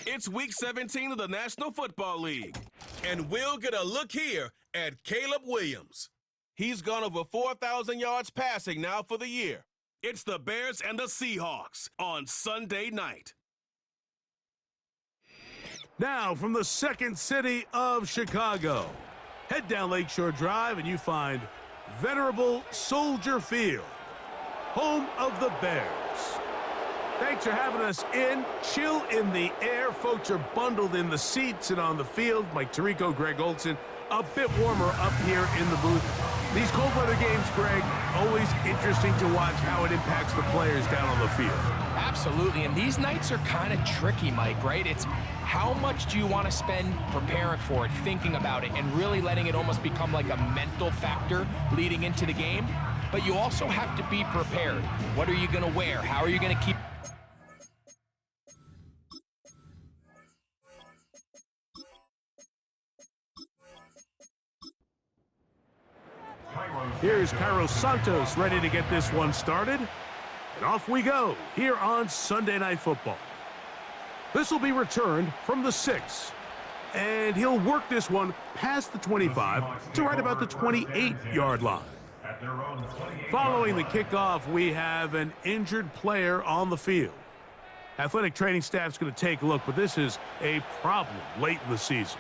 It's Week 17 of the National Football League, and we'll get a look here at Caleb Williams. He's gone over 4,000 yards passing now for the year. It's the Bears and the Seahawks on Sunday night. Now from the second city of Chicago, head down Lakeshore Drive and you find venerable Soldier Field, home of the Bears. Thanks for having us in. Chill in the air. Folks are bundled in the seats and on the field. Mike Tirico, Greg Olson, a bit warmer up here in the booth. These cold weather games, Greg, always interesting to watch how it impacts the players down on the field. Absolutely, and these nights are kind of tricky, Mike, right? It's how much do you want to spend preparing for it, thinking about it, and really letting it almost become like a mental factor leading into the game? But you also have to be prepared. What are you going to wear? How are you going to keep... Here's Cairo Santos ready to get this one started. And off we go here on Sunday Night Football. This will be returned from the 6. And he'll work this one past the 25 to right about the 28-yard line. Following the kickoff, we have an injured player on the field. Athletic training staff's going to take a look, but this is a problem late in the season.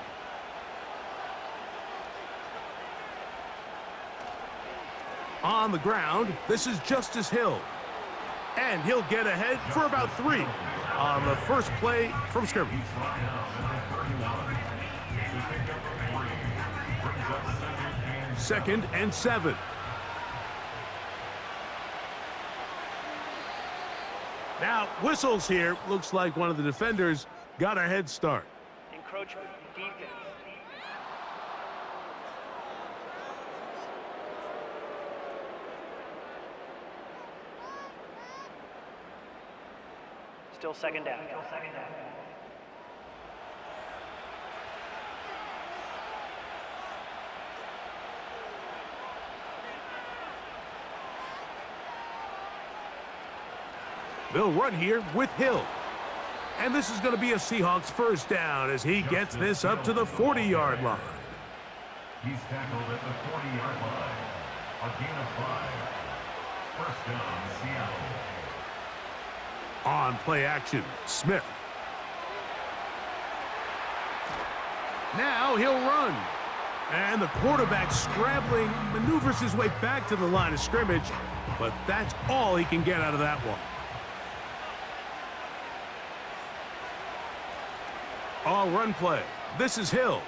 On the ground, this is Justice Hill. And he'll get ahead for about 3 on the first play from scrimmage. Second and 7. Now, whistles here. Looks like one of the defenders got a head start. Encroachment, defense. Still second down. They'll run here with Hill. And this is going to be a Seahawks first down as he gets this up to the 40-yard line. He's tackled at the 40-yard line. A gain of 5. First down, Seattle. On play action, Smith. Now he'll run. And the quarterback scrambling, maneuvers his way back to the line of scrimmage, but that's all he can get out of that one. All run play. This is Hill.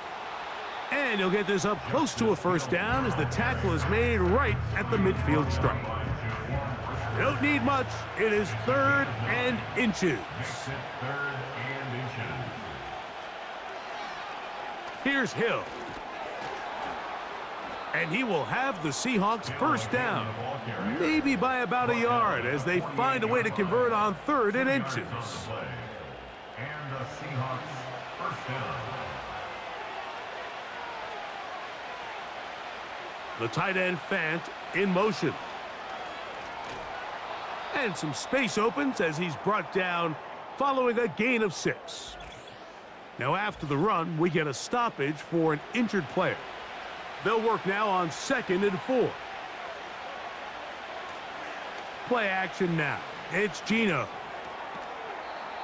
And he'll get this up close to a first down as the tackle is made right at the midfield stripe. Don't need much. It is 3rd and inches. Here's Hill. And he will have the Seahawks first down. Maybe by about a yard as they find a way to convert on 3rd and inches. And the Seahawks first down. The tight end Fant in motion. And some space opens as he's brought down following a gain of 6. Now after the run, we get a stoppage for an injured player. They'll work now on 2nd and 4. Play action now. It's Geno.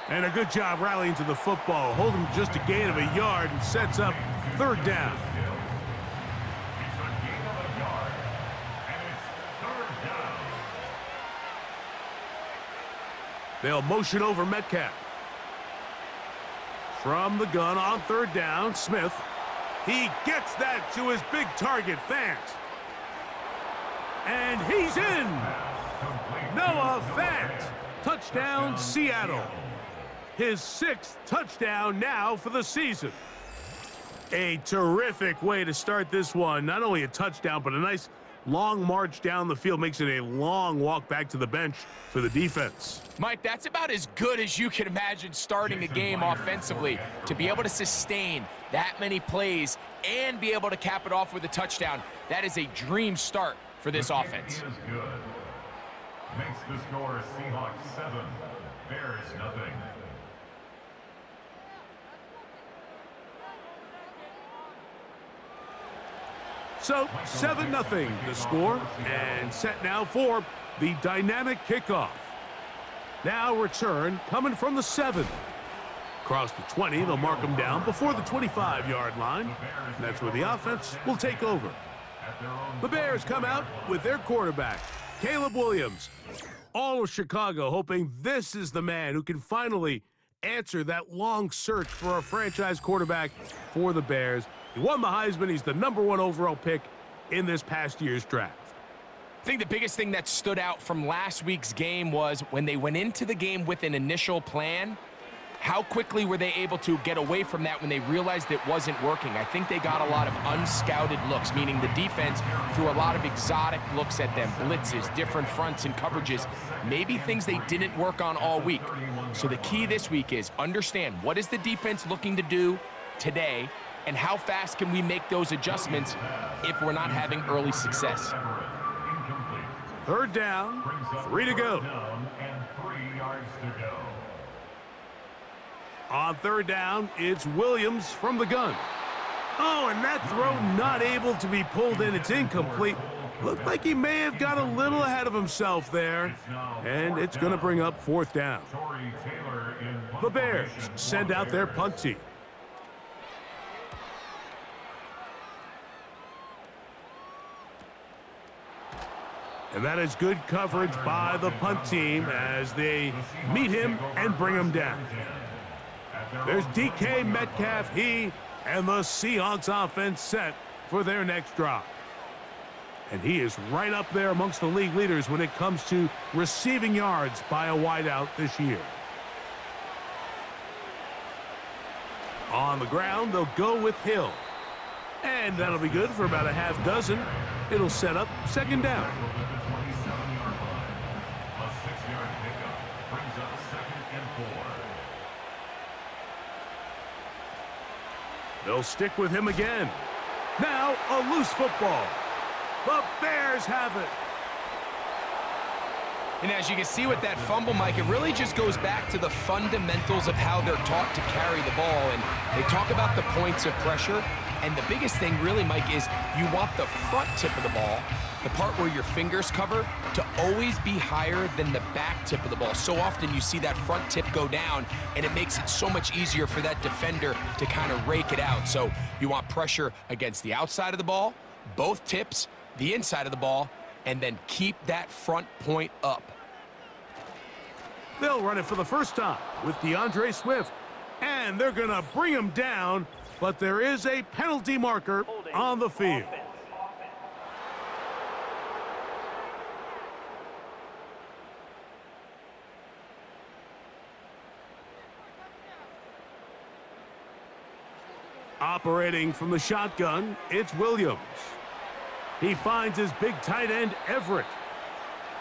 And a good job rallying to the football, holding just a gain of a yard and sets up 3rd down. They'll motion over Metcalf. From the gun on 3rd down, Smith. He gets that to his big target, Fant. And he's in. Noah Fant. Touchdown, Seattle. His 6th touchdown now for the season. A terrific way to start this one. Not only a touchdown, but a nice long march down the field. Makes it a long walk back to the bench for the defense. Mike, that's about as good as you can imagine starting a game offensively. To be able to sustain that many plays and be able to cap it off with a touchdown, that is a dream start for this offense. Is good. Makes the score Seahawks 7, Bears nothing. So 7-0 the score, and set now for the dynamic kickoff. Now return coming from the 7. Across the 20, they'll mark them down before the 25-yard line. And that's where the offense will take over. The Bears come out with their quarterback, Caleb Williams. All of Chicago hoping this is the man who can finally answer that long search for a franchise quarterback for the Bears. He won the Heisman. He's the #1 overall pick in this past year's draft. I think the biggest thing that stood out from last week's game was when they went into the game with an initial plan, how quickly were they able to get away from that when they realized it wasn't working? I think they got a lot of unscouted looks, meaning the defense threw a lot of exotic looks at them, blitzes, different fronts and coverages, maybe things they didn't work on all week. So the key this week is understand what is the defense looking to do today, and how fast can we make those adjustments if we're not having early success. Third down, 3 to go. And 3 yards to go. On third down, it's Williams from the gun. Oh, and that throw not able to be pulled in. It's incomplete. Looked like he may have got a little ahead of himself there. And it's going to bring up 4th down. The Bears send out their punt team. And that is good coverage by the punt team as they meet him and bring him down. There's DK Metcalf, he and the Seahawks offense set for their next drive. And he is right up there amongst the league leaders when it comes to receiving yards by a wideout this year. On the ground, they'll go with Hill. And that'll be good for about a half dozen. It'll set up 2nd down. They'll stick with him again. Now a loose football. The Bears have it. And as you can see with that fumble, Mike, it really just goes back to the fundamentals of how they're taught to carry the ball. And they talk about the points of pressure. And the biggest thing really, Mike, is you want the front tip of the ball, the part where your fingers cover, to always be higher than the back tip of the ball. So often you see that front tip go down, and it makes it so much easier for that defender to kind of rake it out. So you want pressure against the outside of the ball, both tips, the inside of the ball, and then keep that front point up. They'll run it for the first time with DeAndre Swift. And they're going to bring him down, but there is a penalty marker on the field. Operating from the shotgun, it's Williams. He finds his big tight end, Everett.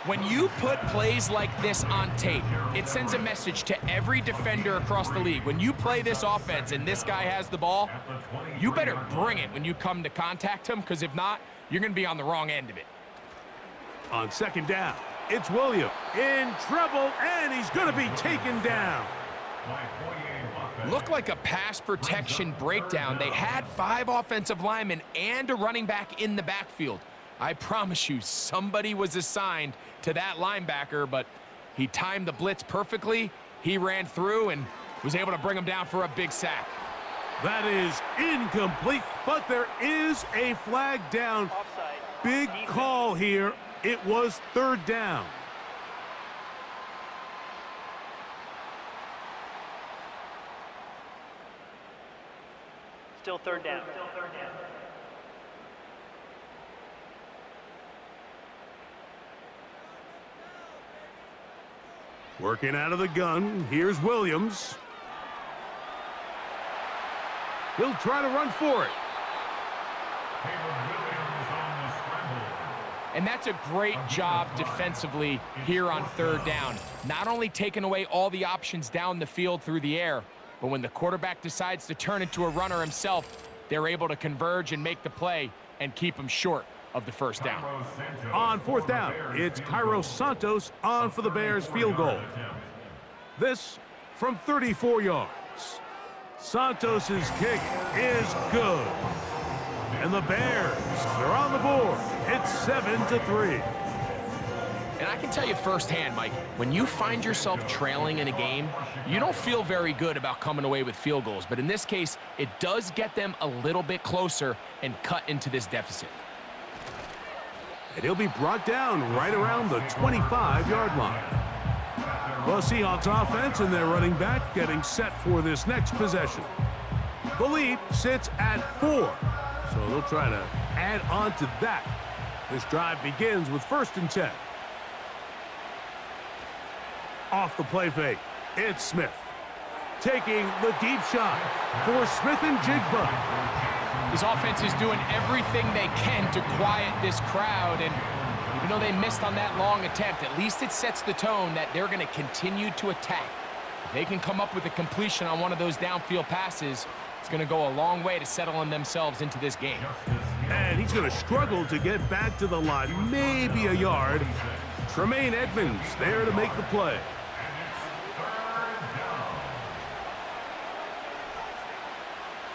When you put plays like this on tape, it sends a message to every defender across the league. When you play this offense and this guy has the ball, you better bring it when you come to contact him, because if not, you're going to be on the wrong end of it. On 2nd down, it's Williams in trouble, and he's going to be taken down. Looked like a pass protection breakdown. They had 5 offensive linemen and a running back in the backfield. I promise you, somebody was assigned to that linebacker, but he timed the blitz perfectly. He ran through and was able to bring him down for a big sack. That is incomplete, but there is a flag down. Offside. Big call here. It was 3rd down. Still 3rd down. Working out of the gun, here's Williams. He'll try to run for it. And that's a great job defensively here on 3rd down. Not only taking away all the options down the field through the air, but when the quarterback decides to turn into a runner himself, they're able to converge and make the play and keep him short of the 1st down. On 4th down, it's Cairo Santos on for the Bears field goal. This from 34 yards. Santos's kick is good. And the Bears are on the board. It's 7-3. And I can tell you firsthand, Mike, when you find yourself trailing in a game, you don't feel very good about coming away with field goals. But in this case, it does get them a little bit closer and cut into this deficit. And he'll be brought down right around the 25-yard line. The Seahawks offense and their running back getting set for this next possession. The lead sits at 4, so they'll try to add on to that. This drive begins with 1st and 10. Off the play fake, it's Smith. Taking the deep shot for Smith and Jigba. This offense is doing everything they can to quiet this crowd, and even though they missed on that long attempt, at least it sets the tone that they're going to continue to attack. If they can come up with a completion on one of those downfield passes, it's going to go a long way to settling themselves into this game. And he's going to struggle to get back to the line, maybe a yard. Tremaine Edmonds there to make the play.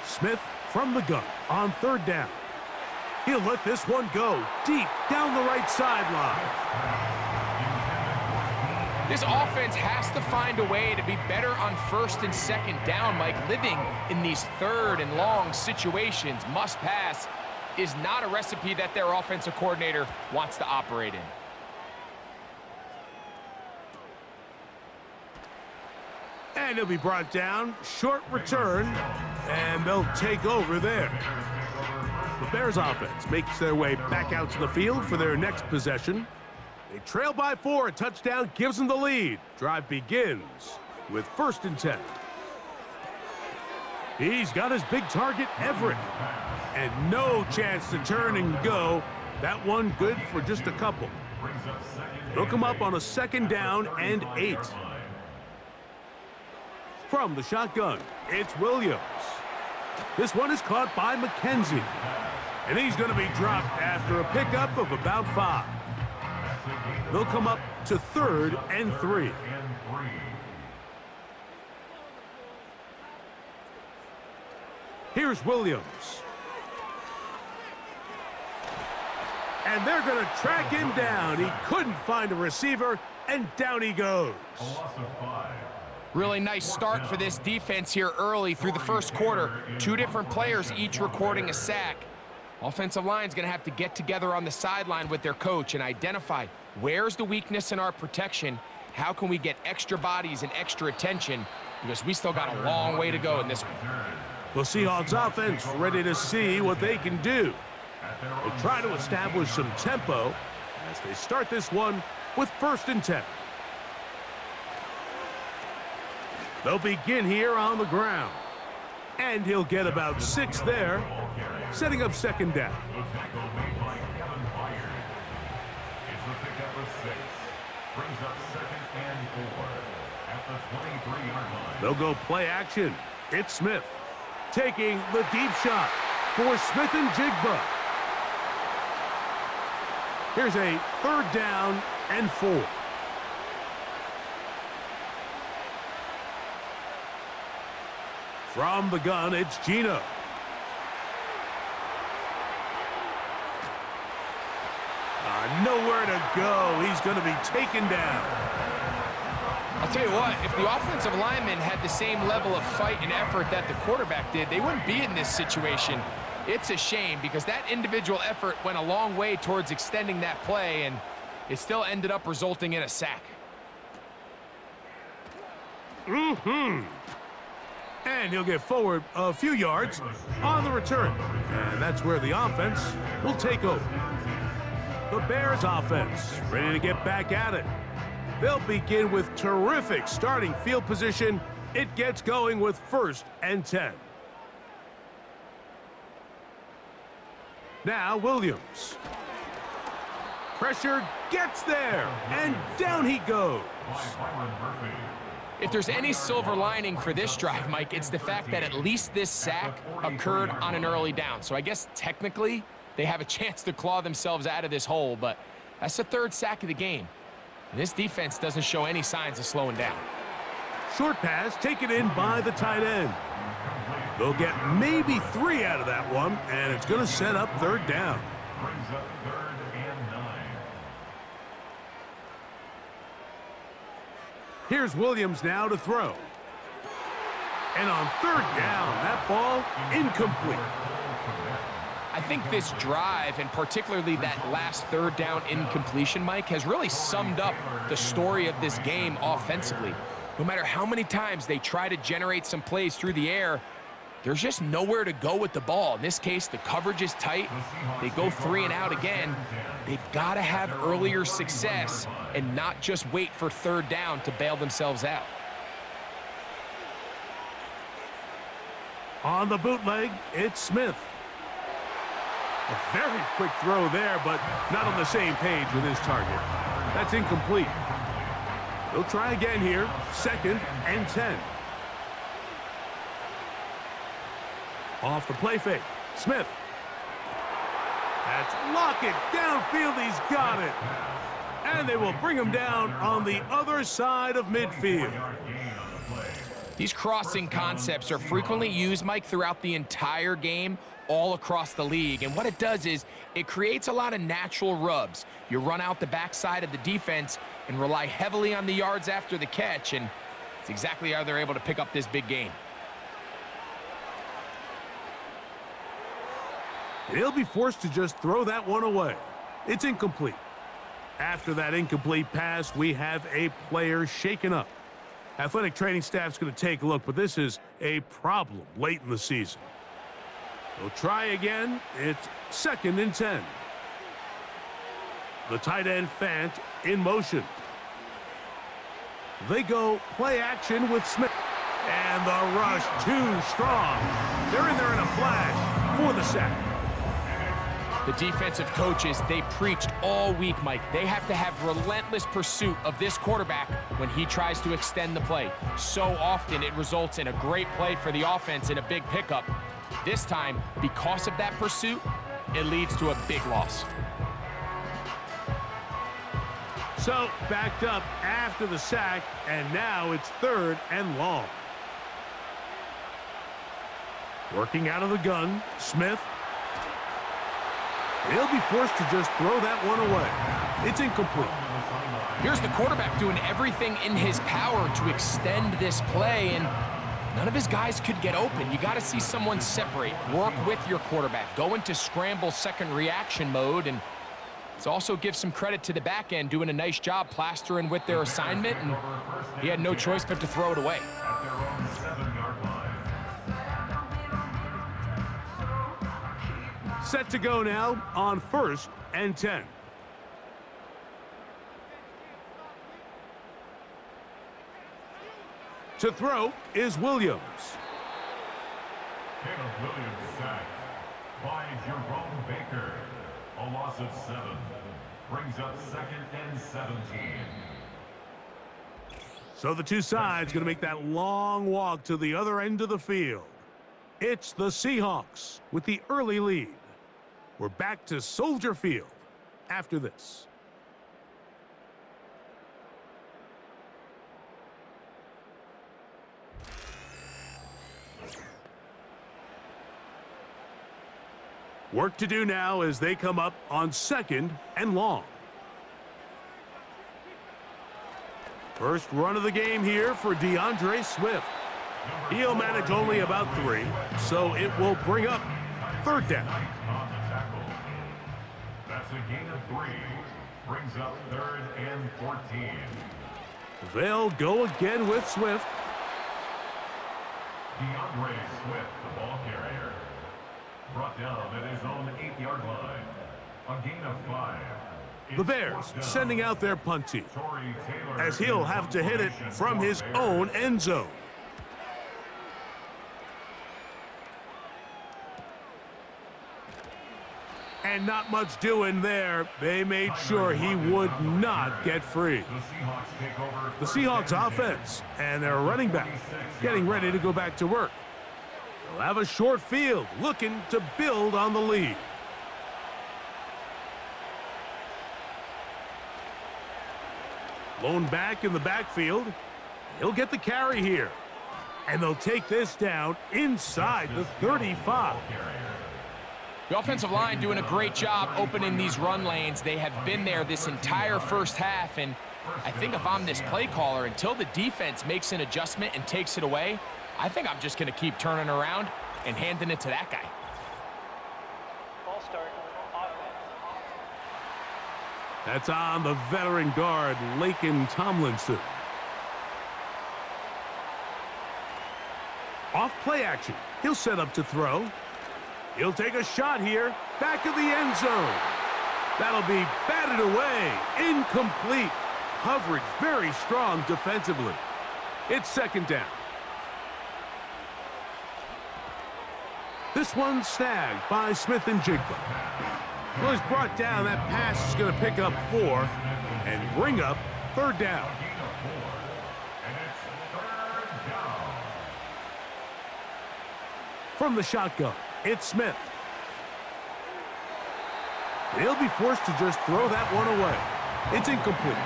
Smith from the gun on 3rd down. He'll let this one go deep down the right sideline. This offense has to find a way to be better on 1st and 2nd down, Mike. Living in these 3rd and long situations, must pass, is not a recipe that their offensive coordinator wants to operate in. And he'll be brought down, short return, and they'll take over there. The Bears offense makes their way back out to the field for their next possession. They trail by 4, a touchdown gives them the lead. Drive begins with 1st and 10. He's got his big target, Everett, and no chance to turn and go. That one good for just a couple. They'll come up on a 2nd down and 8. From the shotgun, it's Williams. This one is caught by McKenzie. And he's going to be dropped after a pickup of about 5. They'll come up to 3rd and 3. Here's Williams. And they're going to track him down. He couldn't find a receiver, and down he goes. Really nice start for this defense here early through the 1st quarter. 2 different players each recording a sack. Offensive line's going to have to get together on the sideline with their coach and identify where's the weakness in our protection, how can we get extra bodies and extra attention, because we still got a long way to go in this one. The Seahawks offense ready to see what they can do. They'll try to establish some tempo as they start this one with 1st and 10. They'll begin here on the ground. And he'll get about 6 there, setting up 2nd down. They'll go play action. It's Smith taking the deep shot for Smith and Jigba. Here's a 3rd down and 4. From the gun, it's Geno. Nowhere to go. He's going to be taken down. I'll tell you what, if the offensive lineman had the same level of fight and effort that the quarterback did, they wouldn't be in this situation. It's a shame because that individual effort went a long way towards extending that play, and it still ended up resulting in a sack. And he'll get forward a few yards on the return. And that's where the offense will take over. The Bears offense ready to get back at it. They'll begin with terrific starting field position. It gets going with 1st and 10. Now Williams. Pressure gets there, and down he goes. If there's any silver lining for this drive, Mike, it's the fact that at least this sack occurred on an early down. So I guess technically they have a chance to claw themselves out of this hole, but that's the 3rd sack of the game. And this defense doesn't show any signs of slowing down. Short pass taken in by the tight end. They'll get maybe 3 out of that one, and it's going to set up third down. Brings up 3rd and 9. Here's Williams now to throw. And on third down, that ball incomplete. I think this drive, and particularly that last third down incompletion, Mike, has really summed up the story of this game offensively. No matter how many times they try to generate some plays through the air, there's just nowhere to go with the ball. In this case, the coverage is tight. They go 3 and out again. They've got to have earlier success and not just wait for third down to bail themselves out. On the bootleg, it's Smith. A very quick throw there, but not on the same page with his target. That's incomplete. He'll try again here, 2nd and 10. Off the play fake, Smith. That's Lockett, downfield, he's got it. And they will bring him down on the other side of midfield. These crossing concepts are frequently used, Mike, throughout the entire game, all across the league. And what it does is it creates a lot of natural rubs. You run out the backside of the defense and rely heavily on the yards after the catch, and it's exactly how they're able to pick up this big game. He'll be forced to just throw that one away. It's incomplete. After that incomplete pass, we have a player shaken up. Athletic training staff's going to take a look, but this is a problem late in the season. They'll try again. It's 2nd and 10. The tight end Fant in motion. They go play action with Smith. And the rush too strong. They're in there in a flash for the sack. The defensive coaches, they preached all week, Mike. They have to have relentless pursuit of this quarterback when he tries to extend the play. So often it results in a great play for the offense and a big pickup. This time, because of that pursuit, it leads to a big loss. So, backed up after the sack, and now it's 3rd and long. Working out of the gun, Smith. He'll be forced to just throw that one away. It's incomplete. Here's the quarterback doing everything in his power to extend this play, and none of his guys could get open. You got to see someone separate, work with your quarterback, go into scramble second reaction mode, and it also gives some credit to the back end doing a nice job plastering with their assignment, and he had no choice but to throw it away. At their own 7-yard line. Set to go now on 1st and 10. To throw is Williams. Caleb Williams sacked by Jerome Baker. A loss of 7. Brings up 2nd and 17. So the two sides going to make that long walk to the other end of the field. It's the Seahawks with the early lead. We're back to Soldier Field after this. Work to do now as they come up on 2nd and long. First run of the game here for DeAndre Swift. He'll manage only about 3, so it will bring up 3rd down. That's a gain of 3. Brings up 3rd and 14. They'll go again with Swift. DeAndre Swift, the ball carrier. Brought down at his own 8-yard line. A gain of 5. The Bears sending out their punt team, as he'll have to hit it from his own end zone. And not much doing there. They made sure he would not get free. The Seahawks offense and their running back getting ready to go back to work. They'll have a short field looking to build on the lead. Lone back in the backfield. He'll get the carry here. And they'll take this down inside the 35. The offensive line doing a great job opening these run lanes. They have been there this entire first half, and I think if I'm this play caller, until the defense makes an adjustment and takes it away, I think I'm just going to keep turning around and handing it to that guy. Ball start. Offense. That's on the veteran guard, Laken Tomlinson. Off play action. He'll set up to throw. He'll take a shot here. Back of the end zone. That'll be batted away. Incomplete. Coverage very strong defensively. It's second down. This one's snagged by Smith and Jigba. Well, he's brought down. That pass is going to pick up 4 and bring up third down. From the shotgun, it's Smith. He'll be forced to just throw that one away. It's incomplete.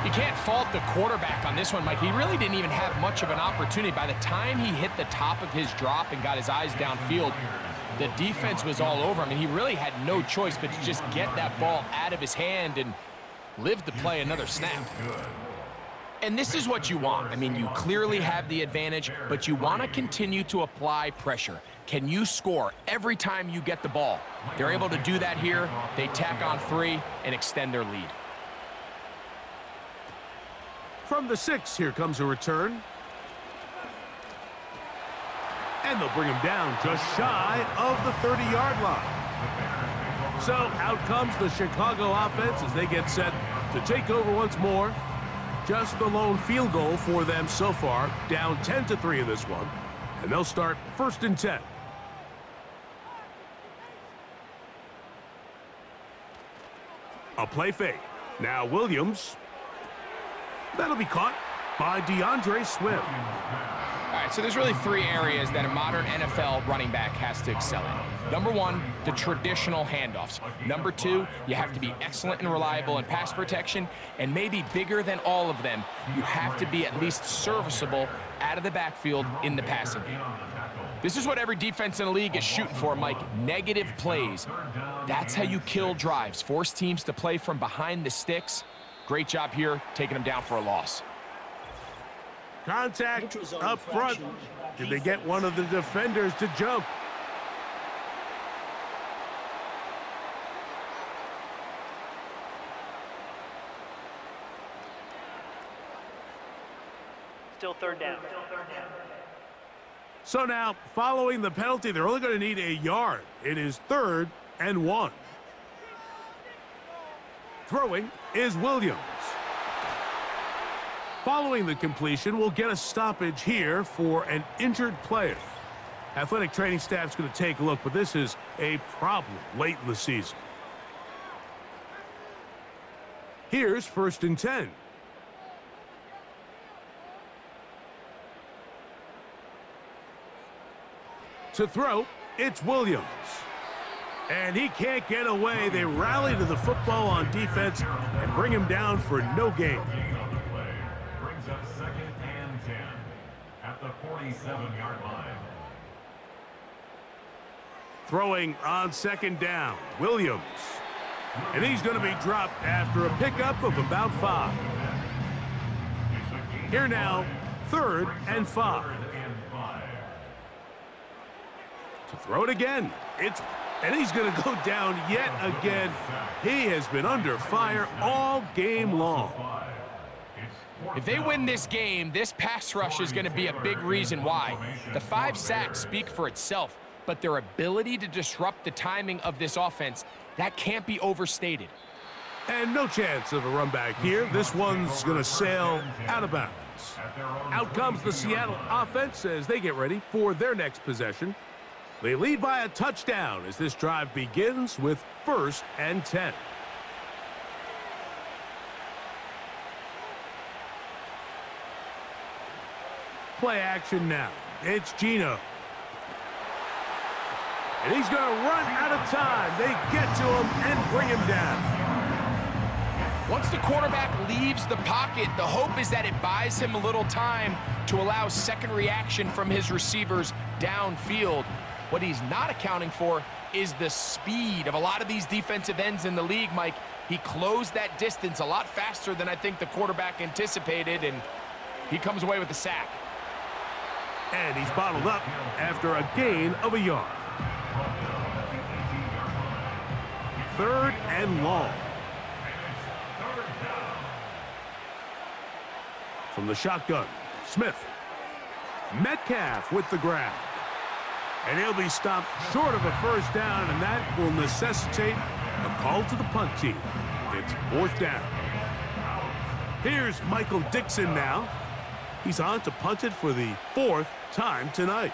You can't fault the quarterback on this one, Mike. He really didn't even have much of an opportunity. By the time he hit the top of his drop and got his eyes downfield, the defense was all over him, and he really had no choice but to just get that ball out of his hand and live to play another snap. And this is what you want. I mean, you clearly have the advantage, but you want to continue to apply pressure. Can you score every time you get the ball? They're able to do that here. They tack on 3 and extend their lead. From the 6, here comes a return. And they'll bring him down just shy of the 30-yard line. So out comes the Chicago offense as they get set to take over once more. Just the lone field goal for them so far, down 10-3 in this one. And they'll start first and 10. A play fake. Now Williams. That'll be caught by DeAndre Swift. All right, so there's really 3 areas that a modern NFL running back has to excel in. Number 1, the traditional handoffs. Number 2, you have to be excellent and reliable in pass protection. And maybe bigger than all of them, you have to be at least serviceable out of the backfield in the passing game. This is what every defense in the league is shooting for, Mike. Negative plays. That's how you kill drives. Force teams to play from behind the sticks. Great job here, taking them down for a loss. Contact up front. Did they get one of the defenders to jump? Still third down. So now, following the penalty, they're only going to need a yard. It is 3rd and 1. Throwing is Williams. Following the completion, we'll get a stoppage here for an injured player. Athletic training staff's going to take a look, but this is a problem late in the season. Here's first and 10. To throw, it's Williams. And he can't get away. They rally to the football on defense and bring him down for no gain. Brings up second and 10 at the 47-yard line. Throwing on second down, Williams. And he's going to be dropped after a pickup of about 5. Here now, 3rd and 5. To throw it again. And he's going to go down yet again. He has been under fire all game long. If they win this game, this pass rush is going to be a big reason why. The 5 sacks speak for itself, but their ability to disrupt the timing of this offense, that can't be overstated. And no chance of a run back here. This one's going to sail out of bounds. Out comes the Seattle offense as they get ready for their next possession. They lead by a touchdown as this drive begins with first and 10. Play action now. It's Geno. And he's going to run out of time. They get to him and bring him down. Once the quarterback leaves the pocket, the hope is that it buys him a little time to allow second reaction from his receivers downfield. What he's not accounting for is the speed of a lot of these defensive ends in the league, Mike. He closed that distance a lot faster than I think the quarterback anticipated, and he comes away with the sack. And he's bottled up after a gain of a yard. 3rd and long. From the shotgun, Smith. Metcalf with the grab. And he'll be stopped short of a first down, and that will necessitate a call to the punt team. It's 4th down. Here's Michael Dixon now. He's on to punt it for the 4th time tonight.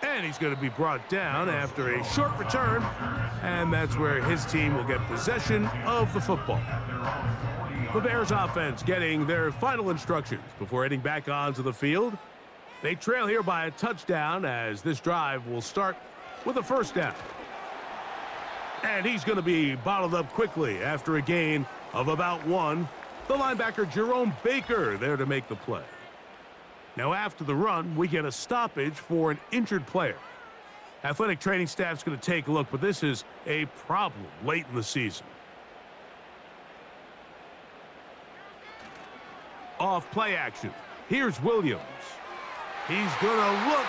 And he's going to be brought down after a short return, and that's where his team will get possession of the football. The Bears offense getting their final instructions before heading back onto the field. They trail here by a touchdown as this drive will start with a first down. And he's going to be bottled up quickly after a gain of about 1. The linebacker Jerome Baker there to make the play. Now after the run, we get a stoppage for an injured player. Athletic training staff's going to take a look, but this is a problem late in the season. Off play action. Here's Williams. He's going to look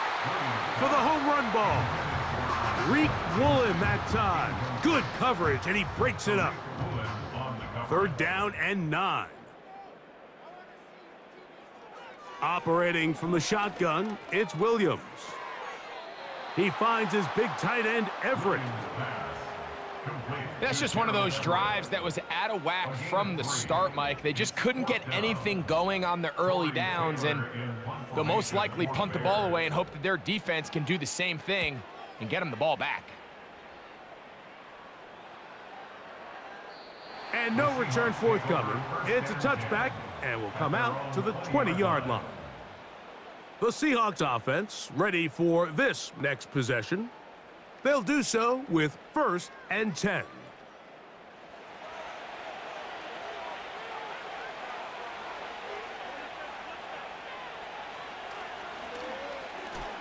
for the home run ball. Reek Woolen that time. Good coverage, and he breaks it up. 3rd down and 9. Operating from the shotgun, it's Williams. He finds his big tight end, Everett. That's just one of those drives that was out of whack from the start, Mike. They just couldn't get anything going on the early downs, and they'll most likely punt the ball away and hope that their defense can do the same thing and get them the ball back. And no return forthcoming. It's a touchback, and will come out to the 20-yard line. The Seahawks offense ready for this next possession. They'll do so with 1st and 10.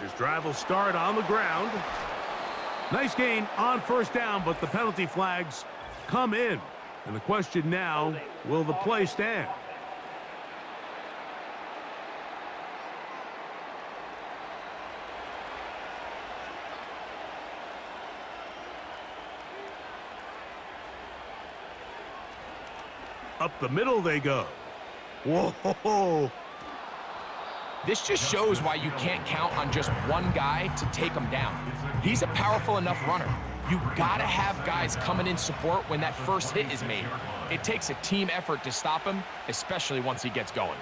This drive will start on the ground. Nice gain on first down, but the penalty flags come in. And the question now, will the play stand? Up the middle they go. Whoa. This just shows why you can't count on just one guy to take him down. He's a powerful enough runner. You gotta have guys coming in support when that first hit is made. It takes a team effort to stop him, especially once he gets going.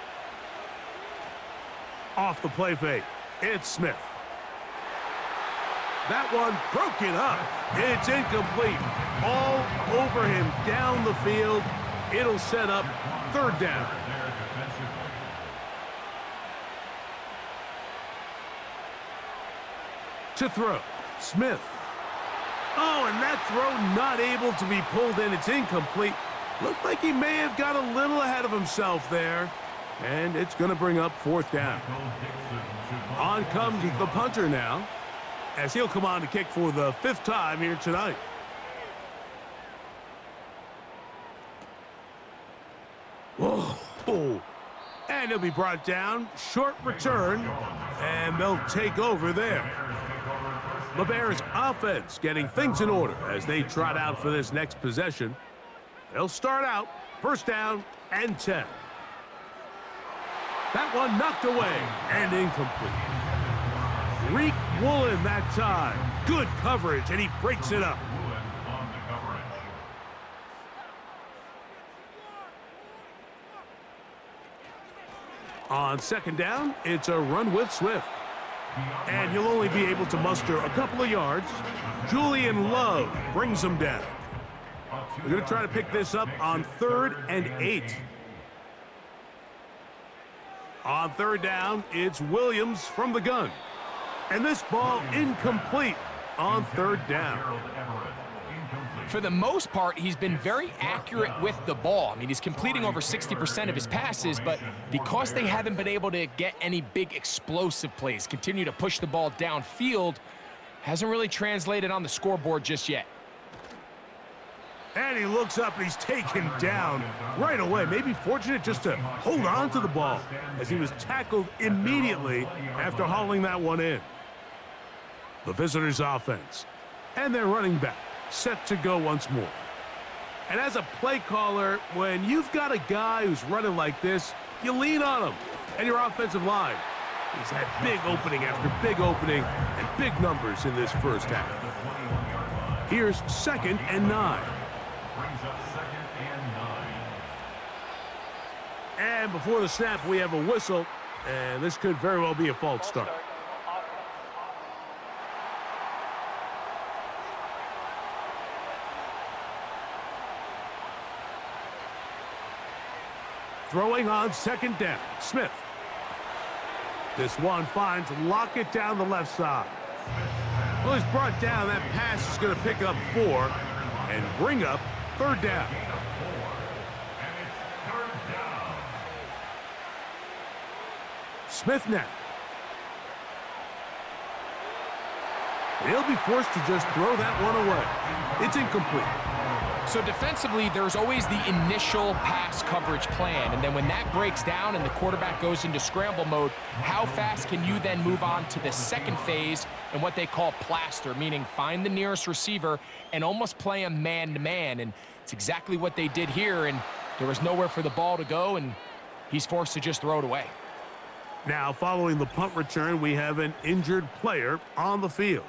Off the play fake, it's Smith. That one broken up. It's incomplete. All over him down the field. It'll set up 3rd down. To throw, Smith. Oh, and that throw not able to be pulled in. It's incomplete. Looked like he may have got a little ahead of himself there. And it's going to bring up 4th down. On comes the punter now, as he'll come on to kick for the 5th time here tonight. Whoa. And he'll be brought down. Short return. And they'll take over there. The Bears offense getting things in order as they trot out for this next possession. They'll start out 1st down and 10. That one knocked away and incomplete. Reek Woolen that time. Good coverage, and he breaks it up. On 2nd down, it's a run with Swift. And you'll only be able to muster a couple of yards. Julian Love brings them down. We're going to try to pick this up on 3rd and 8. On 3rd down, it's Williams from the gun. And this ball incomplete. on third down. For the most part, he's been very accurate with the ball. I mean, he's completing over 60% of his passes, but because they haven't been able to get any big explosive plays, continue to push the ball downfield, hasn't really translated on the scoreboard just yet. And he looks up and he's taken down right away. Maybe fortunate just to hold on to the ball as he was tackled immediately after hauling that one in. The visitors' offense and their running back set to go once more. And as a play caller, when you've got a guy who's running like this, you lean on him. And your offensive line, he's had big opening after big opening and big numbers in this first half. Here's 2nd and 9. And before the snap, we have a whistle, and this could very well be a false start. Throwing on 2nd down, Smith. This one finds Lockett down the left side. Well, he's brought down. That pass is going to pick up 4 and bring up 3rd down. Smith now. He'll be forced to just throw that one away. It's incomplete. So defensively, there's always the initial pass coverage plan, and then when that breaks down and the quarterback goes into scramble mode, how fast can you then move on to the second phase and what they call plaster, meaning find the nearest receiver and almost play him man-to-man, and it's exactly what they did here, and there was nowhere for the ball to go, and he's forced to just throw it away. Now, following the punt return, we have an injured player on the field.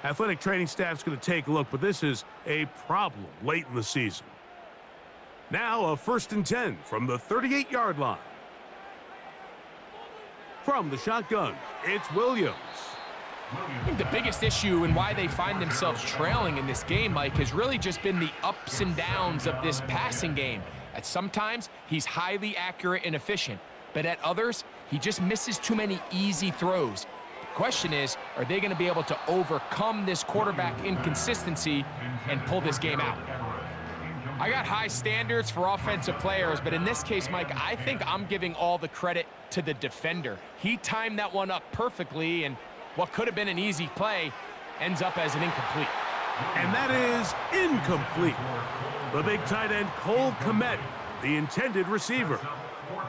Athletic training staff's going to take a look, but this is a problem late in the season. Now a 1st and 10 from the 38-yard line. From the shotgun, it's Williams. I think the biggest issue and why they find themselves trailing in this game, Mike, has really just been the ups and downs of this passing game. At sometimes, he's highly accurate and efficient, but at others, he just misses too many easy throws. Question is, are they going to be able to overcome this quarterback inconsistency and pull this game out? I got high standards for offensive players, but in this case, Mike, I think I'm giving all the credit to the defender. He timed that one up perfectly, and what could have been an easy play ends up as an incomplete. And that is incomplete. The big tight end, Cole Kmet, the intended receiver.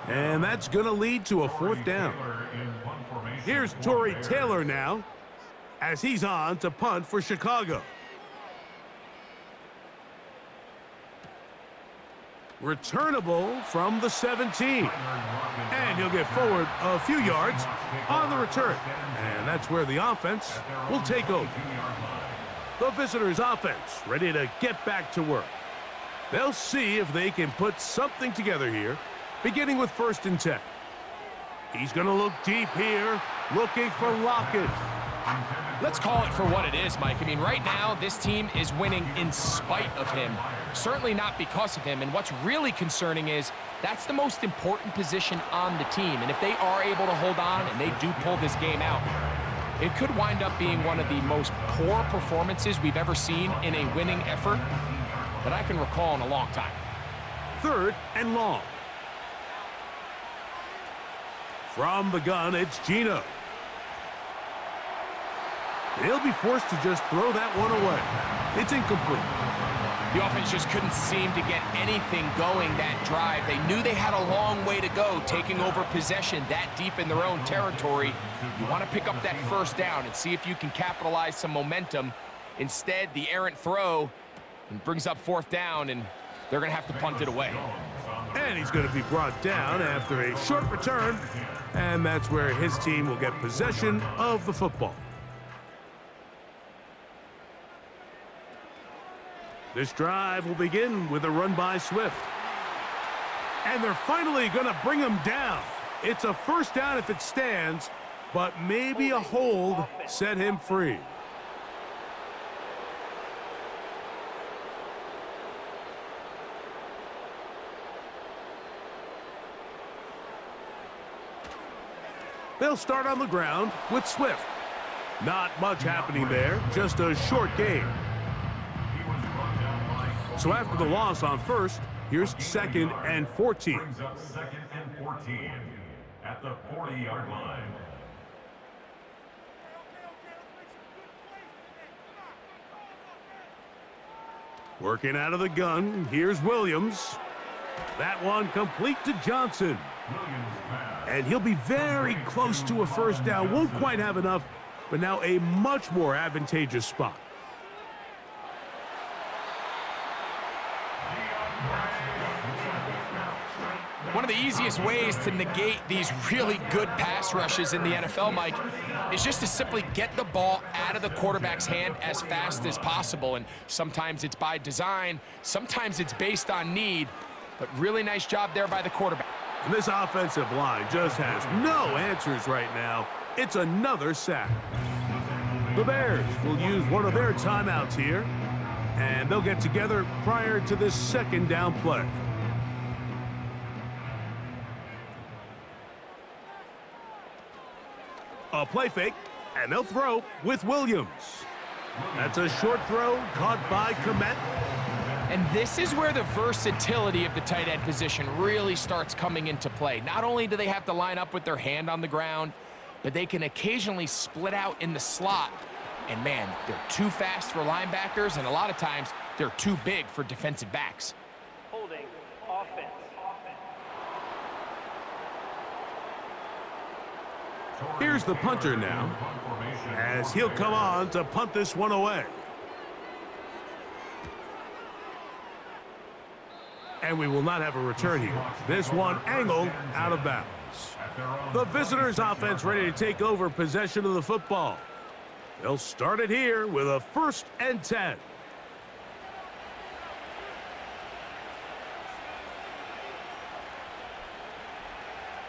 And that's going to lead to a 4th down. Here's Torrey Taylor now, as he's on to punt for Chicago. Returnable from the 17. And he'll get forward a few yards on the return. And that's where the offense will take over. The visitors' offense ready to get back to work. They'll see if they can put something together here, beginning with 1st and 10. He's going to look deep here, looking for Lockett. Let's call it for what it is, Mike. I mean, right now, this team is winning in spite of him. Certainly not because of him. And what's really concerning is that's the most important position on the team. And if they are able to hold on and they do pull this game out, it could wind up being one of the most poor performances we've ever seen in a winning effort that I can recall in a long time. 3rd and long. From the gun, it's Geno. He'll be forced to just throw that one away. It's incomplete. The offense just couldn't seem to get anything going that drive. They knew they had a long way to go, taking over possession that deep in their own territory. You want to pick up that 1st down and see if you can capitalize some momentum. Instead, the errant throw brings up 4th down, and they're going to have to punt it away. And he's going to be brought down after a short return, and that's where his team will get possession of the football. This drive will begin with a run by Swift. And they're finally going to bring him down. It's a 1st down if it stands, but maybe a hold set him free. They'll start on the ground with Swift. Not much happening there, just a short game. So after the loss on first, here's 2nd and 14. Brings up 2nd and 14 at the 40-yard line. Working out of the gun, here's Williams. That one complete to Johnson. And he'll be very close to a first down. Won't quite have enough, but now a much more advantageous spot. One of the easiest ways to negate these really good pass rushes in the NFL, Mike, is just to simply get the ball out of the quarterback's hand as fast as possible. And sometimes it's by design, sometimes it's based on need, but really nice job there by the quarterback. And this offensive line just has no answers right now. It's another sack. The Bears will use one of their timeouts here, and they'll get together prior to this 2nd down play. A play fake, and they'll throw with Williams. That's a short throw caught by Komet. And this is where the versatility of the tight end position really starts coming into play. Not only do they have to line up with their hand on the ground, but they can occasionally split out in the slot. And man, they're too fast for linebackers, and a lot of times they're too big for defensive backs. Holding. Offense. Here's the punter now, as he'll come on to punt this one away. And we will not have a return here. This one angled out of bounds. The visitors' offense ready to take over possession of the football. They'll start it here with a 1st and 10.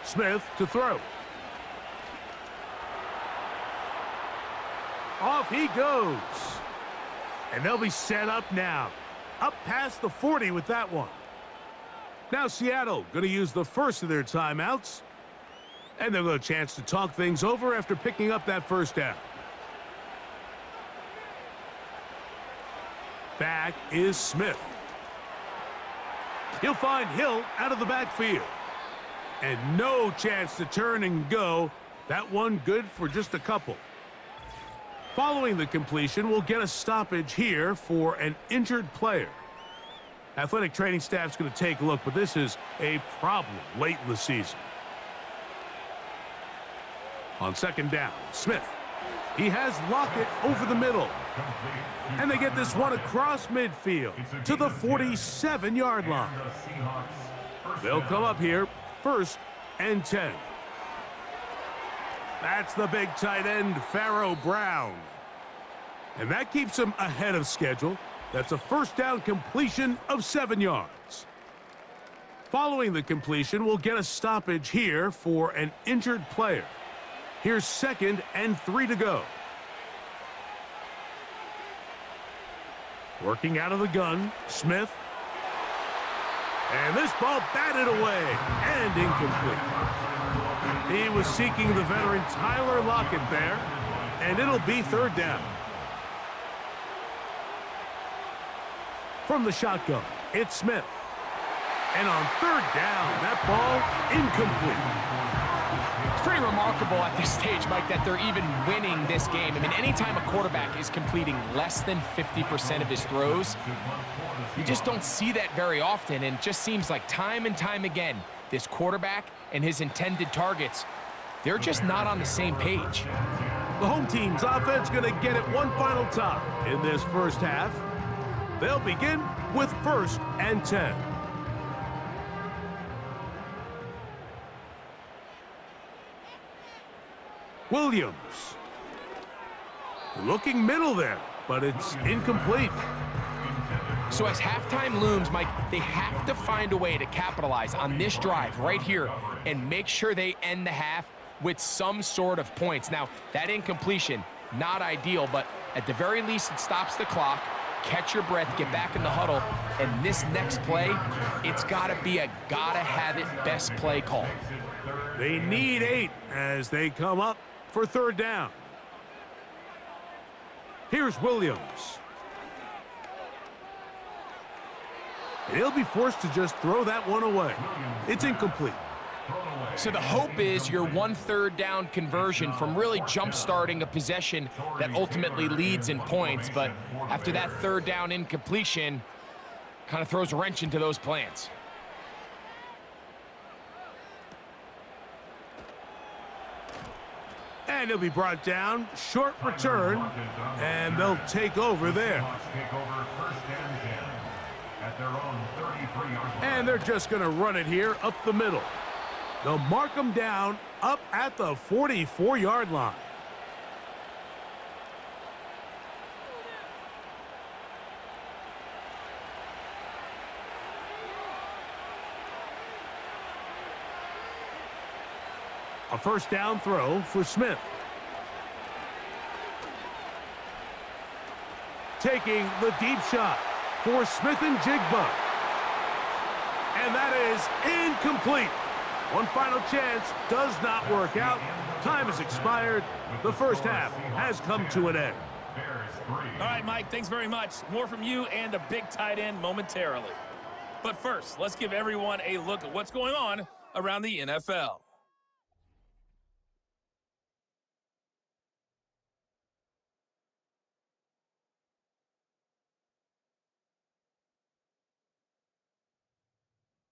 Smith to throw. Off he goes. And they'll be set up now. Up past the 40 with that one. Now Seattle going to use the first of their timeouts. And they'll get a chance to talk things over after picking up that first down. Back is Smith. He'll find Hill out of the backfield. And no chance to turn and go. That one good for just a couple. Following the completion, we'll get a stoppage here for an injured player. Athletic training staff's going to take a look, but this is a problem late in the season. On 2nd down, Smith. He has Lockett over the middle. And they get this one across midfield to the 47-yard line. They'll come up here 1st and 10. That's the big tight end, Pharaoh Brown. And that keeps him ahead of schedule. That's a 1st down completion of 7 yards. Following the completion, we'll get a stoppage here for an injured player. Here's 2nd and 3 to go. Working out of the gun, Smith. And this ball batted away and incomplete. He was seeking the veteran Tyler Lockett there, and it'll be 3rd down. From the shotgun, it's Smith. And on 3rd down, that ball incomplete. It's pretty remarkable at this stage, Mike, that they're even winning this game. I mean, anytime a quarterback is completing less than 50% of his throws, you just don't see that very often, and it just seems like time and time again, this quarterback and his intended targets, they're just not on the same page. The home team's offense going to get it one final time in this first half. They'll begin with 1st and 10. Williams. Looking middle there, but it's incomplete. So as halftime looms, Mike, they have to find a way to capitalize on this drive right here and make sure they end the half with some sort of points. Now, that incompletion, not ideal, but at the very least, it stops the clock. Catch your breath, get back in the huddle, and this next play, it's got to be a gotta-have-it best play call. They need 8 as they come up for 3rd down. Here's Williams. And he'll be forced to just throw that one away. It's incomplete. So the hope is your 1/3 down conversion from really jump-starting a possession that ultimately leads in points. But after that 3rd down incompletion, kind of throws a wrench into those plans. And he'll be brought down. Short return. And they'll take over there. And they're just going to run it here up the middle. They'll mark them down up at the 44-yard line. A 1st down throw for Smith. Taking the deep shot for Smith and Jigba. And that is incomplete. One final chance does not work out. Time has expired. The first half has come to an end. All right, Mike, thanks very much. More from you and the big tight end momentarily. But first, let's give everyone a look at what's going on around the NFL.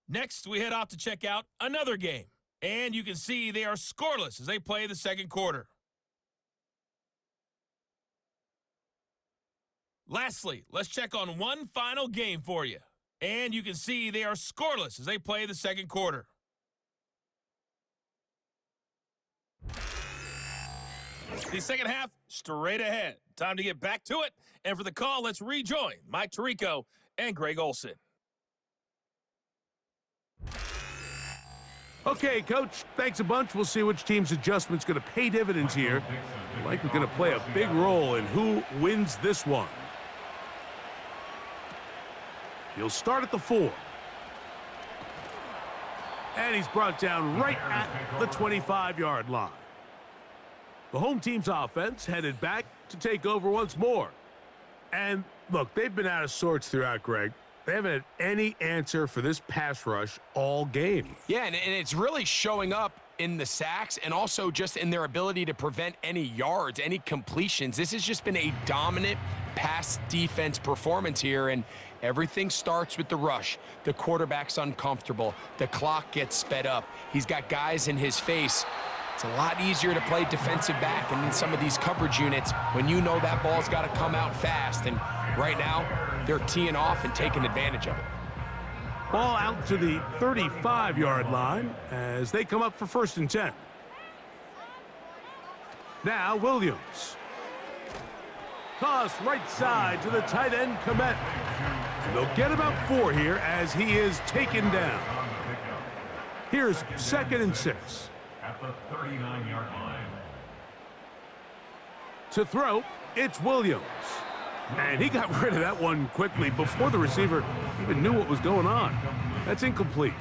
Next, we head off to check out another game. And you can see they are scoreless as they play the second quarter. Lastly, let's check on one final game for you. And you can see they are scoreless as they play the second quarter. The second half, straight ahead. Time to get back to it. And for the call, let's rejoin Mike Tirico and Greg Olson. Okay, Coach, thanks a bunch. We'll see which team's adjustment's going to pay dividends here. Likely going to play a big role in who wins this one. He'll start at the 4. And he's brought down right at the 25-yard line. The home team's offense headed back to take over once more. And, look, they've been out of sorts throughout, Greg. They haven't had any answer for this pass rush all game. Yeah, and it's really showing up in the sacks and also just in their ability to prevent any yards, any completions. This has just been a dominant pass defense performance here, and everything starts with the rush. The quarterback's uncomfortable. The clock gets sped up. He's got guys in his face. It's a lot easier to play defensive back and in some of these coverage units when you know that ball's got to come out fast. And right now, they're teeing off and taking advantage of it. Ball out to the 35-yard line as they come up for 1st and 10. Now Williams. Toss right side to the tight end, Komet. And they'll get about 4 here as he is taken down. Here's 2nd and 6. At the 39-yard line. To throw, it's Williams. And he got rid of that one quickly before the receiver even knew what was going on. That's incomplete.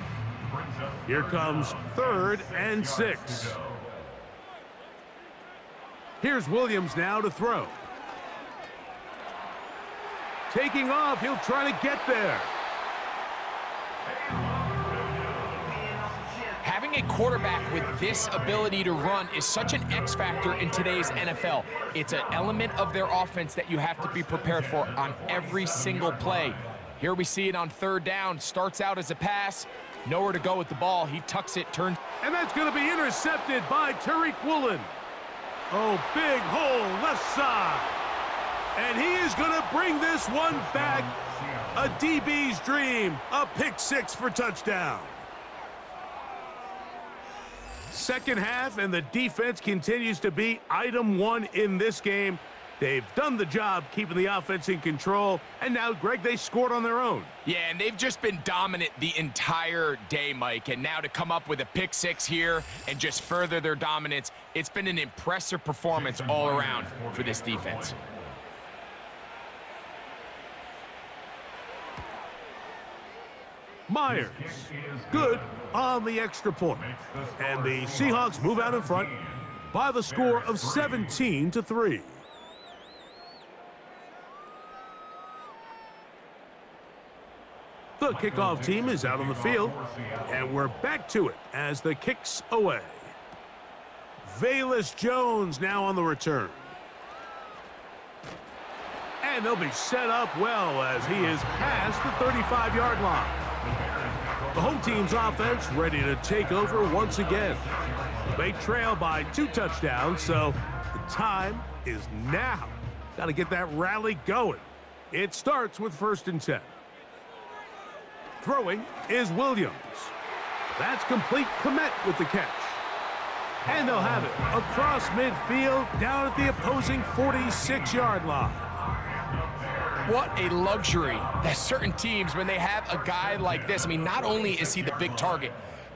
Here comes 3rd and 6. Here's Williams now to throw. Taking off, he'll try to get there. Having a quarterback with this ability to run is such an X factor in today's NFL. It's an element of their offense that you have to be prepared for on every single play. Here we see it on 3rd down. Starts out as a pass. Nowhere to go with the ball. He tucks it, turns. And that's going to be intercepted by Tariq Woolen. Oh, big hole left side. And he is going to bring this one back. A DB's dream. A pick 6 for touchdown. Second half, and the defense continues to be item 1 in this game. They've done the job keeping the offense in control, and now, Greg, they scored on their own. Yeah, and they've just been dominant the entire day, Mike, and now to come up with a pick 6 here and just further their dominance, it's been an impressive performance all around for this defense. Myers, good on the extra point. And the Seahawks move out in front by the score of 17-3. The kickoff team is out on the field, and we're back to it as the kick's away. Velus Jones now on the return. And they'll be set up well as he is past the 35-yard line. The home team's offense ready to take over once again. They trail by 2 touchdowns, so the time is now. Got to get that rally going. It starts with 1st and 10. Throwing is Williams. That's complete. Komet with the catch. And they'll have it across midfield down at the opposing 46-yard line. What a luxury that certain teams, when they have a guy like this, I mean, not only is he the big target,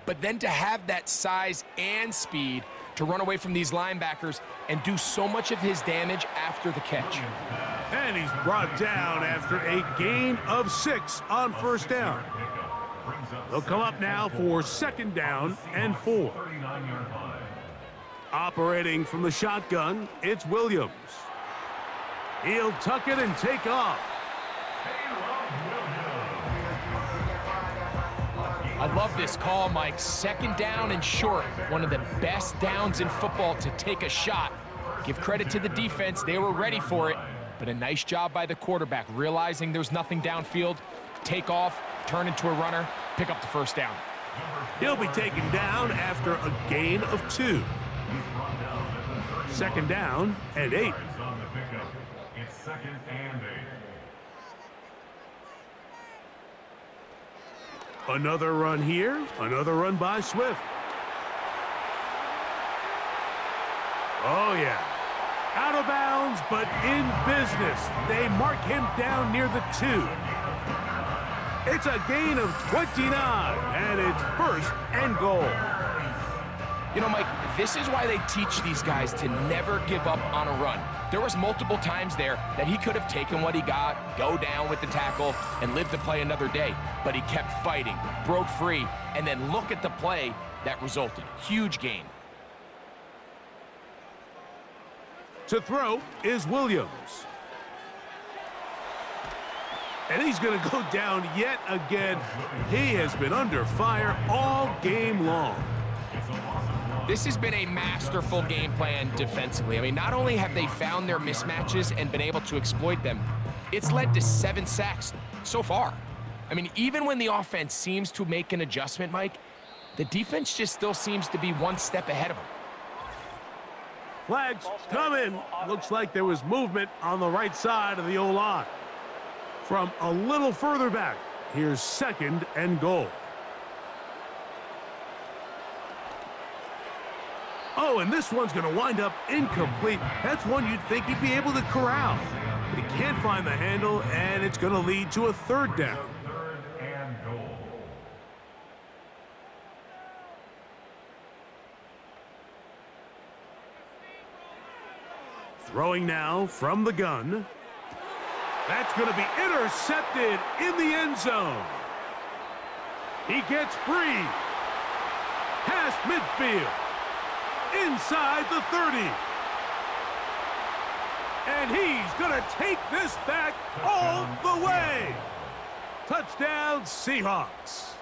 but then to have that size and speed to run away from these linebackers and do so much of his damage after the catch. And he's brought down after a gain of 6 on 1st down. They'll come up now for 2nd down and 4. Operating from the shotgun, it's Williams. He'll tuck it and take off. I love this call, Mike. 2nd down and short. One of the best downs in football to take a shot. Give credit to the defense. They were ready for it. But a nice job by the quarterback, realizing there's nothing downfield. Take off, turn into a runner, pick up the 1st down. He'll be taken down after a gain of 2. 2nd down and 8. It's 2nd and 8. Another run here, another run by Swift. Oh, yeah. Out of bounds, but in business. They mark him down near the 2. It's a gain of 29, and it's 1st and goal. You know, Mike, this is why they teach these guys to never give up on a run. There was multiple times there that he could have taken what he got, go down with the tackle, and live to play another day. But he kept fighting, broke free, and then look at the play that resulted. Huge gain. To throw is Williams. And he's going to go down yet again. He has been under fire all game long. This has been a masterful game plan defensively. I mean, not only have they found their mismatches and been able to exploit them, it's led to 7 sacks so far. I mean, even when the offense seems to make an adjustment, Mike, the defense just still seems to be one step ahead of them. Flags coming. Looks like there was movement on the right side of the O-line. From a little further back, here's 2nd and goal. Oh, and this one's going to wind up incomplete. That's one you'd think he'd be able to corral. But he can't find the handle, and it's going to lead to a 3rd down. 3rd and goal. Throwing now from the gun. That's going to be intercepted in the end zone. He gets free. Past midfield. Inside the 30. And he's going to take this back all the way. Touchdown, Seahawks.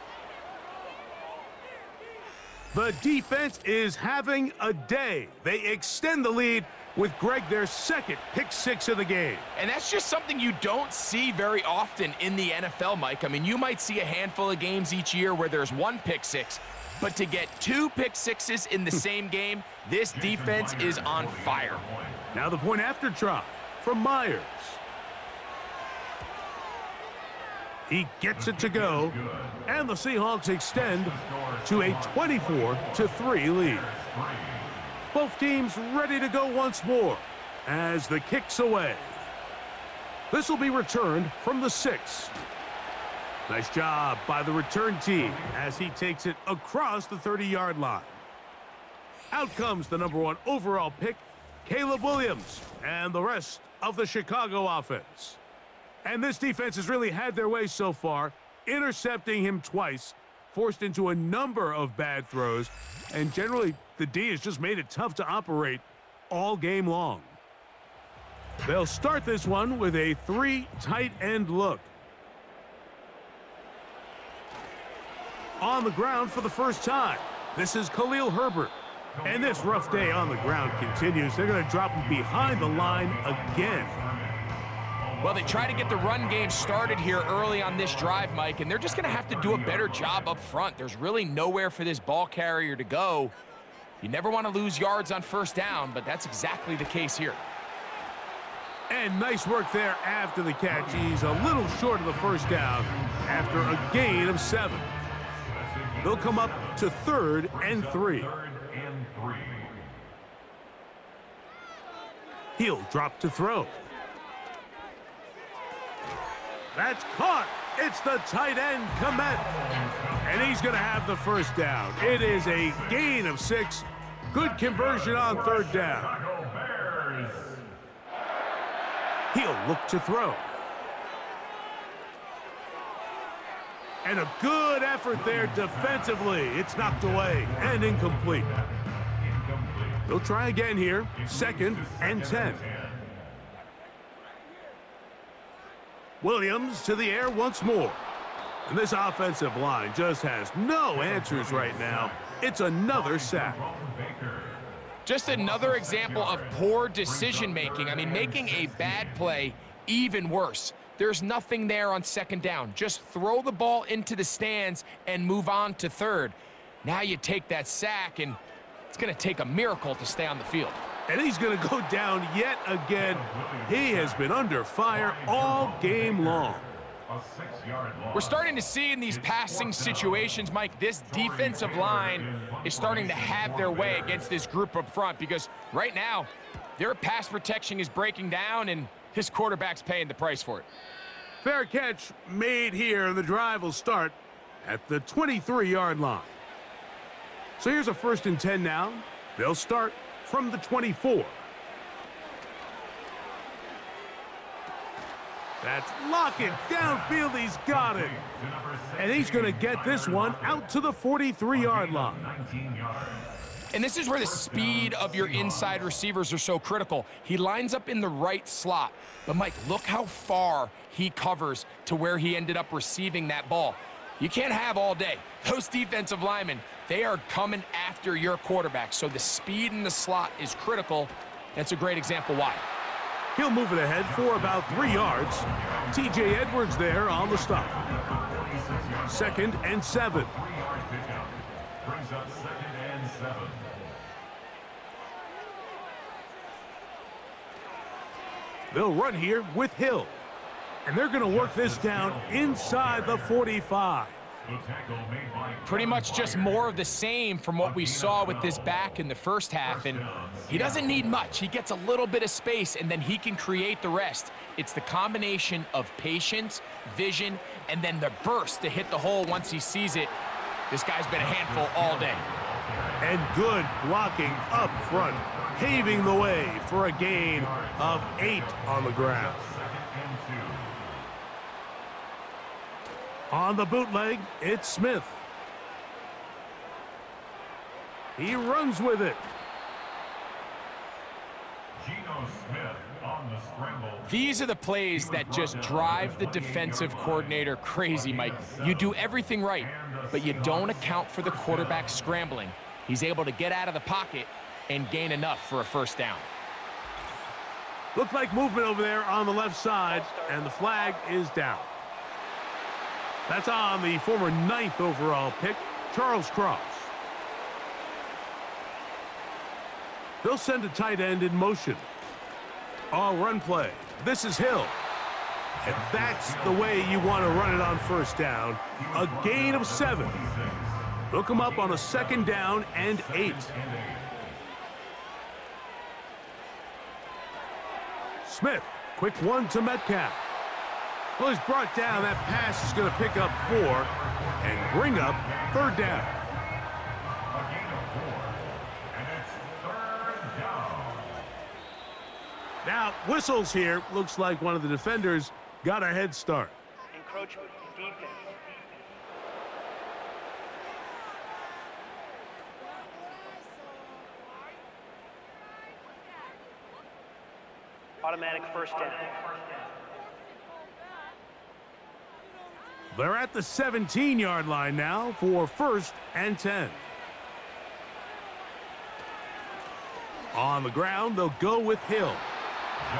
The defense is having a day. They extend the lead with Greg their 2nd pick 6 of the game. And that's just something you don't see very often in the NFL, Mike. I mean, you might see a handful of games each year where there's 1 pick 6, but to get 2 pick 6s in the same game, this defense is on fire. Now the point after try from Myers. He gets it to go, and the Seahawks extend to a 24-3 lead. Both teams ready to go once more as the kick's away. This will be returned from the 6. Nice job by the return team as he takes it across the 30-yard line. Out comes the number 1 overall pick, Caleb Williams, and the rest of the Chicago offense. And this defense has really had their way so far, intercepting him twice, forced into a number of bad throws, and generally the D has just made it tough to operate all game long. They'll start this one with a 3 tight end look. on the ground for the first time. This is Khalil Herbert. And this rough day on the ground continues. They're going to drop him behind the line again. Well, they try to get the run game started here early on this drive, Mike, and they're just going to have to do a better job up front. There's really nowhere for this ball carrier to go. You never want to lose yards on first down, but that's exactly the case here. And nice work there after the catch. He's a little short of the first down after a gain of 7. They'll come up to 3rd and 3. He'll drop to throw. That's caught. It's the tight end, Komet. And he's going to have the first down. It is a gain of 6. Good conversion on 3rd down. He'll look to throw. And a good effort there defensively. It's knocked away and incomplete. They'll try again here. 2nd and 10. Williams to the air once more. And this offensive line just has no answers right now. It's another sack. Just another example of poor decision-making. I mean, making a bad play even worse. There's nothing there on 2nd down. Just throw the ball into the stands and move on to 3rd. Now you take that sack, and it's going to take a miracle to stay on the field. And he's going to go down yet again. He has been under fire all game long. We're starting to see in these passing situations, Mike, this defensive line is starting to have their way against this group up front, because right now their pass protection is breaking down and his quarterback's paying the price for it. Fair catch made here, and the drive will start at the 23-yard line. So here's a 1st and 10 now. They'll start from the 24. That's Lockett downfield. He's got it. And he's going to get this one out to the 43-yard line. And this is where the speed of your inside receivers are so critical. He lines up in the right slot. But, Mike, look how far he covers to where he ended up receiving that ball. You can't have all day. Those defensive linemen, they are coming after your quarterback. So the speed in the slot is critical. That's a great example why. He'll move it ahead for about 3 yards. T.J. Edwards there on the stop. 2nd and 7. Brings up 2nd and 7. They'll run here with Hill. And they're going to work this down inside the 45. Pretty much just more of the same from what we saw with this back in the first half. And he doesn't need much. He gets a little bit of space, and then he can create the rest. It's the combination of patience, vision, and then the burst to hit the hole once he sees it. This guy's been a handful all day. And good blocking up front, paving the way for a gain of 8 on the ground. On the bootleg, it's Smith. He runs with it. Geno Smith on the scramble. These are the plays that just drive the defensive coordinator crazy, Mike. You do everything right, but you don't account for the quarterback scrambling. He's able to get out of the pocket and gain enough for a first down. Looked like movement over there on the left side, and the flag is down. That's on the former 9th overall pick, Charles Cross. They'll send a tight end in motion. All run play. This is Hill. And that's the way you want to run it on first down. A gain of 7. They'll come up on a 2nd down and 8. Smith, quick one to Metcalf. Well, he's brought down. That pass is going to pick up 4 and bring up 3rd down. A gain of 4, and it's 3rd down. Now, whistles here. Looks like one of the defenders got a head start. Encroachment, defense. Automatic first down. They're at the 17-yard line now for 1st and 10. On the ground, they'll go with Hill.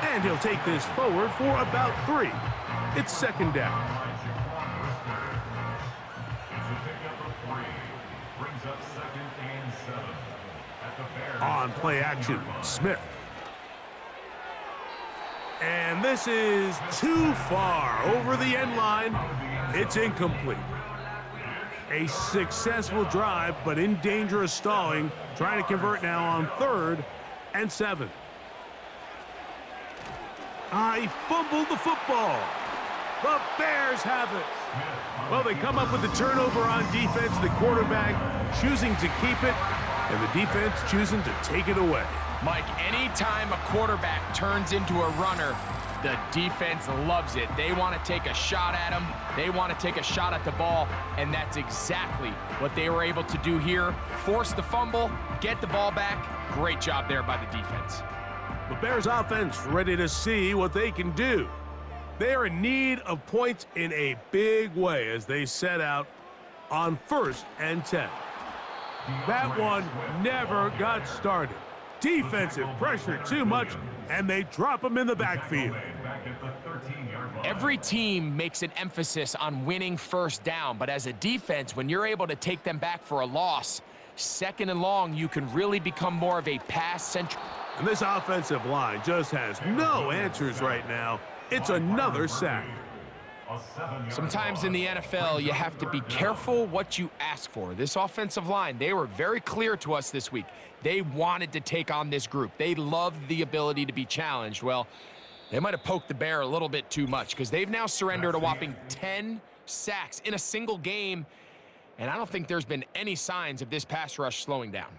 And he'll take this forward for about 3. It's 2nd down. On play action, Smith. And this is too far over the end line. It's incomplete. A successful drive, but in danger of stalling. Trying to convert now on 3rd and 7. He fumbled the football. The Bears have it. Well, they come up with the turnover on defense. The quarterback choosing to keep it, and the defense choosing to take it away. Mike, anytime a quarterback turns into a runner, the defense loves it. They want to take a shot at him. They want to take a shot at the ball, and that's exactly what they were able to do here. Force the fumble, get the ball back. Great job there by the defense. The Bears offense ready to see what they can do. They are in need of points in a big way as they set out on 1st and 10. That one never got started. Defensive pressure too much, and they drop him in the backfield. Every team makes an emphasis on winning 1st down, but as a defense, when you're able to take them back for a loss, 2nd and long, you can really become more of a pass-centric. And this offensive line just has no answers right now. It's another sack. Sometimes in the NFL, you have to be careful what you ask for. This offensive line, they were very clear to us this week. They wanted to take on this group. They loved the ability to be challenged. Well, they might have poked the bear a little bit too much because they've now surrendered a whopping 10 sacks in a single game, and I don't think there's been any signs of this pass rush slowing down.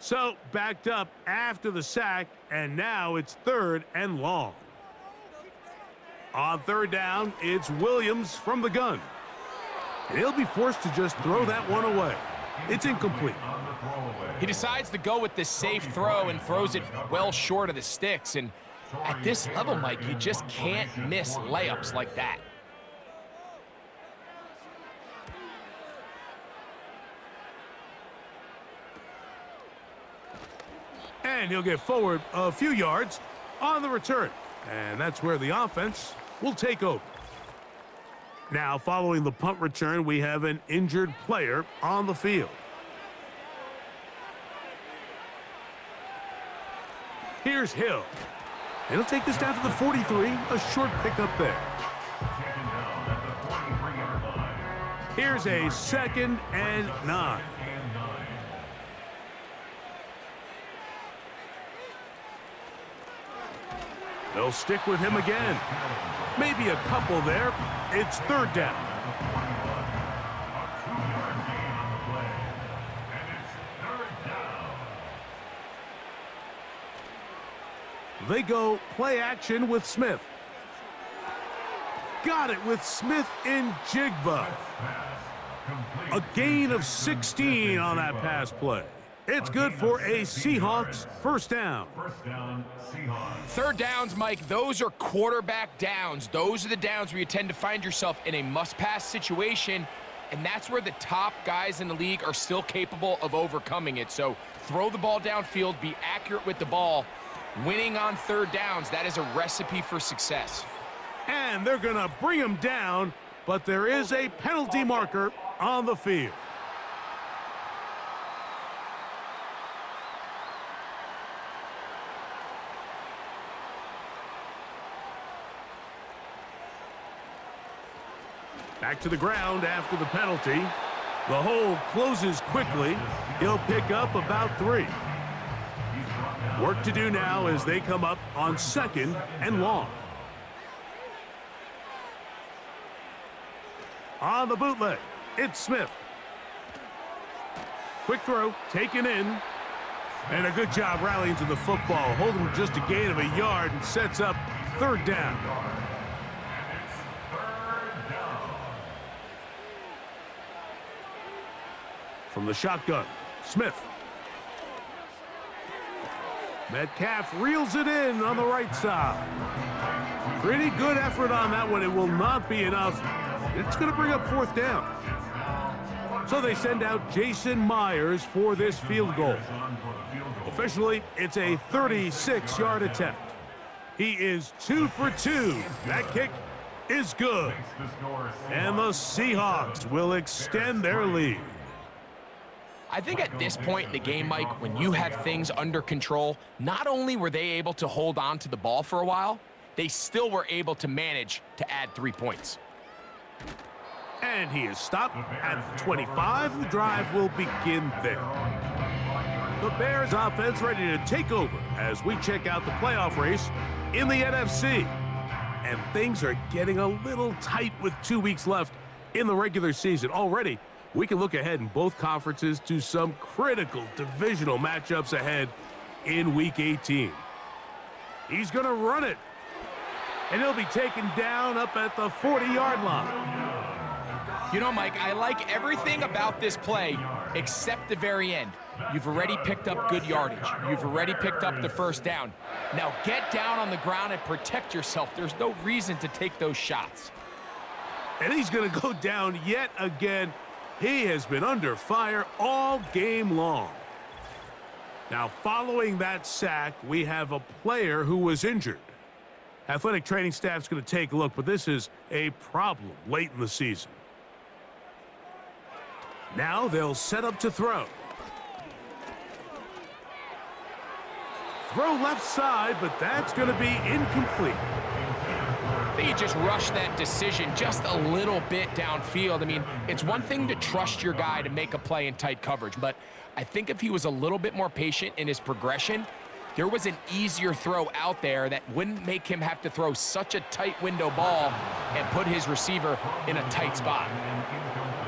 So, backed up after the sack, and now it's 3rd and long. On 3rd down, it's Williams from the gun. And he'll be forced to just throw that one away. It's incomplete. He decides to go with the safe throw and throws it well short of the sticks. And at this level, Mike, you just can't miss layups like that. And he'll get forward a few yards on the return. And that's where the offense will take over. Now, following the punt return, we have an injured player on the field. Here's Hill. And he'll take this down to the 43, a short pickup there. Here's a 2nd and 9. They'll stick with him again. Maybe a couple there. It's 3rd down. They go play action with Smith. Got it with Smith in Jigba. A gain of 16 on that pass play. It's good for a Seahawks 1st down. 3rd downs, Mike, those are quarterback downs. Those are the downs where you tend to find yourself in a must-pass situation, and that's where the top guys in the league are still capable of overcoming it. So throw the ball downfield, be accurate with the ball. Winning on 3rd downs, that is a recipe for success. And they're going to bring him down, but there is a penalty marker on the field. Back to the ground after the penalty. The hole closes quickly. He'll pick up about 3. Work to do now as they come up on 2nd and long. On the bootleg, it's Smith. Quick throw, taken in. And a good job rallying to the football. Holding just a gain of a yard and sets up 3rd down. From the shotgun, Smith. Metcalf reels it in on the right side. Pretty good effort on that one. It will not be enough. It's going to bring up 4th down. So they send out Jason Myers for this field goal. Officially, it's a 36-yard attempt. He is 2 for 2. That kick is good. And the Seahawks will extend their lead. I think at this point in the game, Mike, when you have things under control, not only were they able to hold on to the ball for a while, they still were able to manage to add 3 points. And he is stopped at the 25. The drive will begin there. The Bears offense ready to take over as we check out the playoff race in the NFC. And things are getting a little tight with 2 weeks left in the regular season. Already, we can look ahead in both conferences to some critical divisional matchups ahead in Week 18. He's going to run it. And he'll be taken down up at the 40-yard line. You know, Mike, I like everything about this play except the very end. You've already picked up good yardage. You've already picked up the 1st down. Now get down on the ground and protect yourself. There's no reason to take those shots. And he's going to go down yet again. He has been under fire all game long. Now, following that sack, we have a player who was injured. Athletic training staff's going to take a look, but this is a problem late in the season. Now they'll set up to throw. Throw left side, but that's going to be incomplete. I think he just rushed that decision just a little bit downfield. I mean, it's one thing to trust your guy to make a play in tight coverage, but I think if he was a little bit more patient in his progression, there was an easier throw out there that wouldn't make him have to throw such a tight window ball and put his receiver in a tight spot.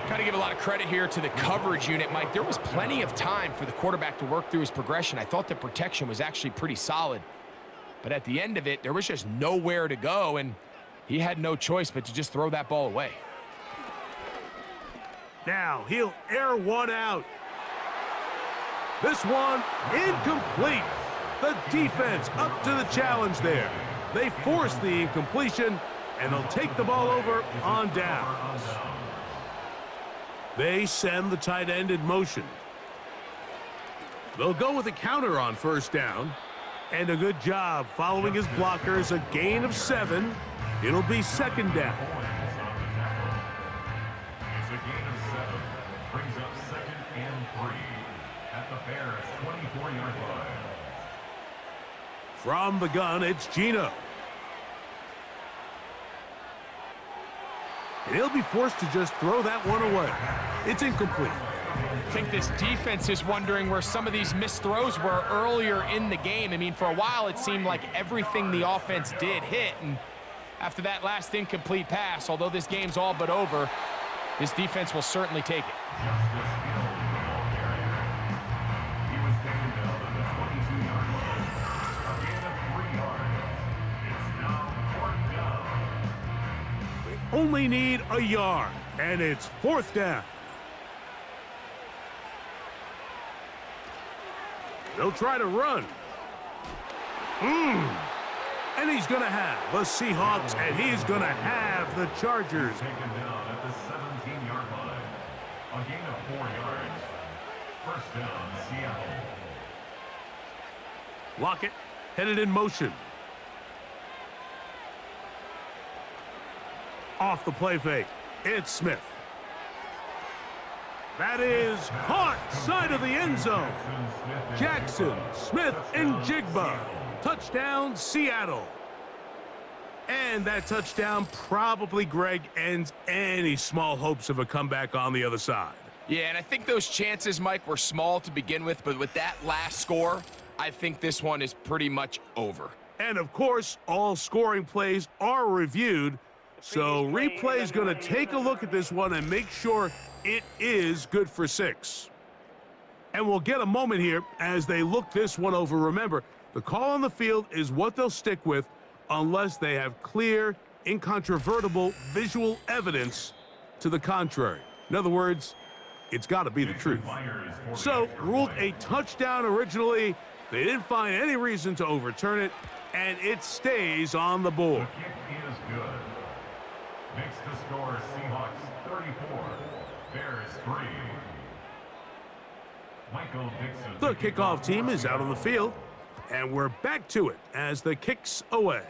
Got to give a lot of credit here to the coverage unit, Mike. There was plenty of time for the quarterback to work through his progression. I thought the protection was actually pretty solid. But at the end of it, there was just nowhere to go, and he had no choice but to just throw that ball away. Now he'll air one out. This one incomplete. The defense up to the challenge there. They force the incompletion, and they'll take the ball over on downs. They send the tight end in motion. They'll go with a counter on 1st down. And a good job following his blockers, a gain of 7. It'll be 2nd down. It's a gain of 7. Brings up 2nd and 3 at the Bears' 24-yard line. From the gun, it's Geno. And he'll be forced to just throw that one away. It's incomplete. I think this defense is wondering where some of these missed throws were earlier in the game. I mean, for a while, it seemed like everything the offense did hit. And after that last incomplete pass, although this game's all but over, this defense will certainly take it. He was taken down at the 22-yard line. A gain of 3 yards. It's now 4th down. They only need a yard, and it's 4th down. They'll try to run. And he's going to have the Seahawks, and he's going to have the Chargers. Taken down at the 17-yard line. A gain of 4 yards. 1st down, Seattle. Lockett headed in motion. Off the play fake, it's Smith. That is caught side of the end zone. Jackson, Smith, and Jigba. Touchdown, Seattle. And that touchdown probably, Greg, ends any small hopes of a comeback on the other side. Yeah, and I think those chances, Mike, were small to begin with, but with that last score, I think this one is pretty much over. And, of course, all scoring plays are reviewed, so replay's going to take a look at this one and make sure it is good for 6. And we'll get a moment here as they look this one over. Remember, the call on the field is what they'll stick with unless they have clear, incontrovertible visual evidence to the contrary. In other words, it's got to be the truth. So, ruled a touchdown originally. They didn't find any reason to overturn it, and it stays on the board. The kick is good. Makes the score Seahawks 34, Bears 3. Michael Dixon. The kickoff team is out on the field, and we're back to it as the kick's away.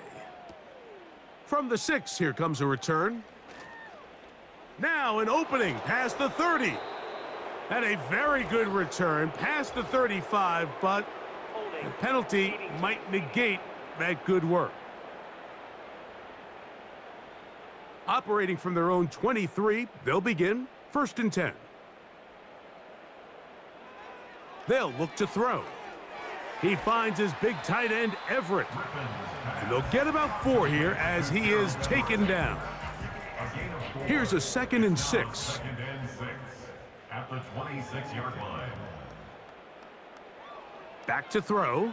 From the 6, here comes a return. Now an opening past the 30. And a very good return past the 35, but the penalty might negate that good work. Operating from their own 23, they'll begin 1st and 10. They'll look to throw. He finds his big tight end, Everett. And they'll get about 4 here as he is taken down. Here's a 2nd and 6. 2nd and 6 at the 26-yard line. Back to throw.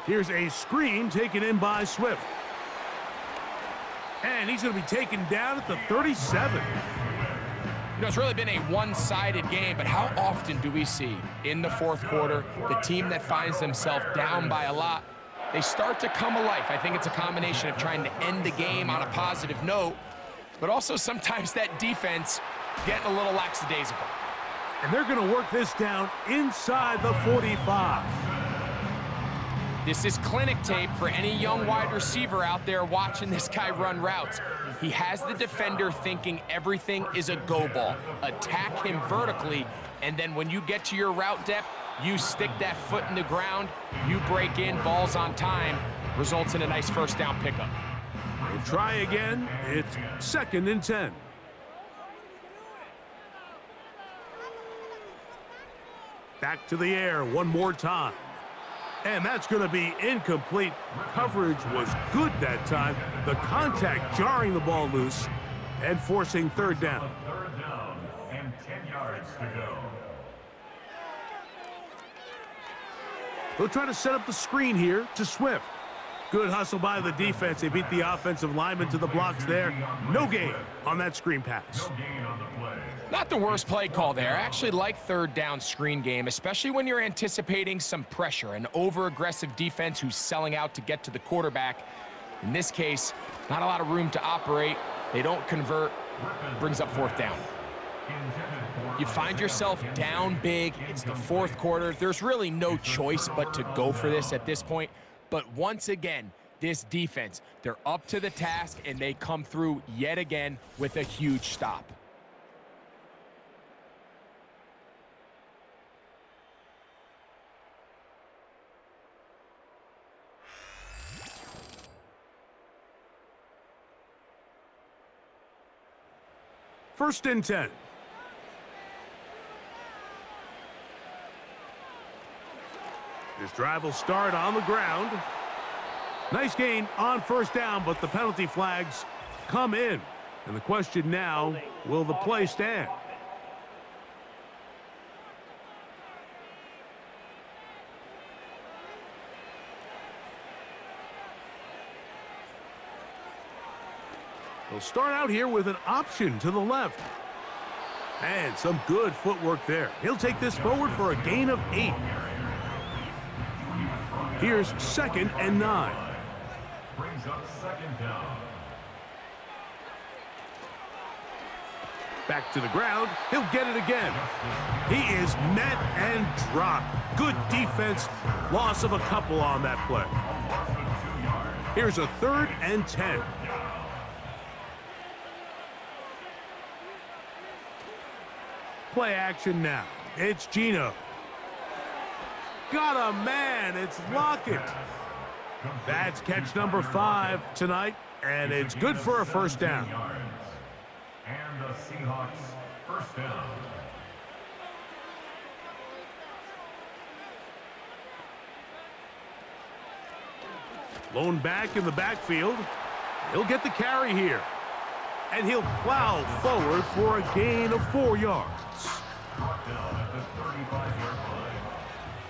Here's a screen taken in by Swift. And he's going to be taken down at the 37. You know, it's really been a one-sided game, but how often do we see in the 4th quarter the team that finds themselves down by a lot, they start to come alive? I think it's a combination of trying to end the game on a positive note, but also sometimes that defense getting a little lackadaisical. And they're going to work this down inside the 45. This is clinic tape for any young wide receiver out there watching this guy run routes. He has the defender thinking everything is a go ball. Attack him vertically, and then when you get to your route depth, you stick that foot in the ground, you break in, balls on time, results in a nice 1st down pickup. We'll try again. It's 2nd and 10. Back to the air one more time. And that's going to be incomplete. Coverage was good that time. The contact jarring the ball loose and forcing 3rd down. 3rd down and 10 yards to go. They'll try to set up the screen here to Swift. Good hustle by the defense. They beat the offensive lineman to the blocks there. No gain on that screen pass. No gain on the play. Not the worst play call there. I actually like 3rd down screen game, especially when you're anticipating some pressure, an over-aggressive defense who's selling out to get to the quarterback. In this case, not a lot of room to operate. They don't convert, brings up 4th down. You find yourself down big. It's the 4th quarter. There's really no choice but to go for this at this point. But once again, this defense, they're up to the task, and they come through yet again with a huge stop. First and 10. This drive will start on the ground. Nice gain on 1st down, but the penalty flags come in. And the question now, will the play stand? They'll start out here with an option to the left. And some good footwork there. He'll take this forward for a gain of 8. Here's 2nd and 9. Brings up 2nd down. Back to the ground. He'll get it again. He is met and dropped. Good defense. Loss of a couple on that play. Here's a 3rd and 10. Play action now. It's Geno. Got a man. It's Lockett. That's catch number 5 tonight, and it's good for a 1st down. And the Seahawks 1st down. Lone back in the backfield. He'll get the carry here. And he'll plow forward for a gain of 4 yards. Brought down at the 35-yard line.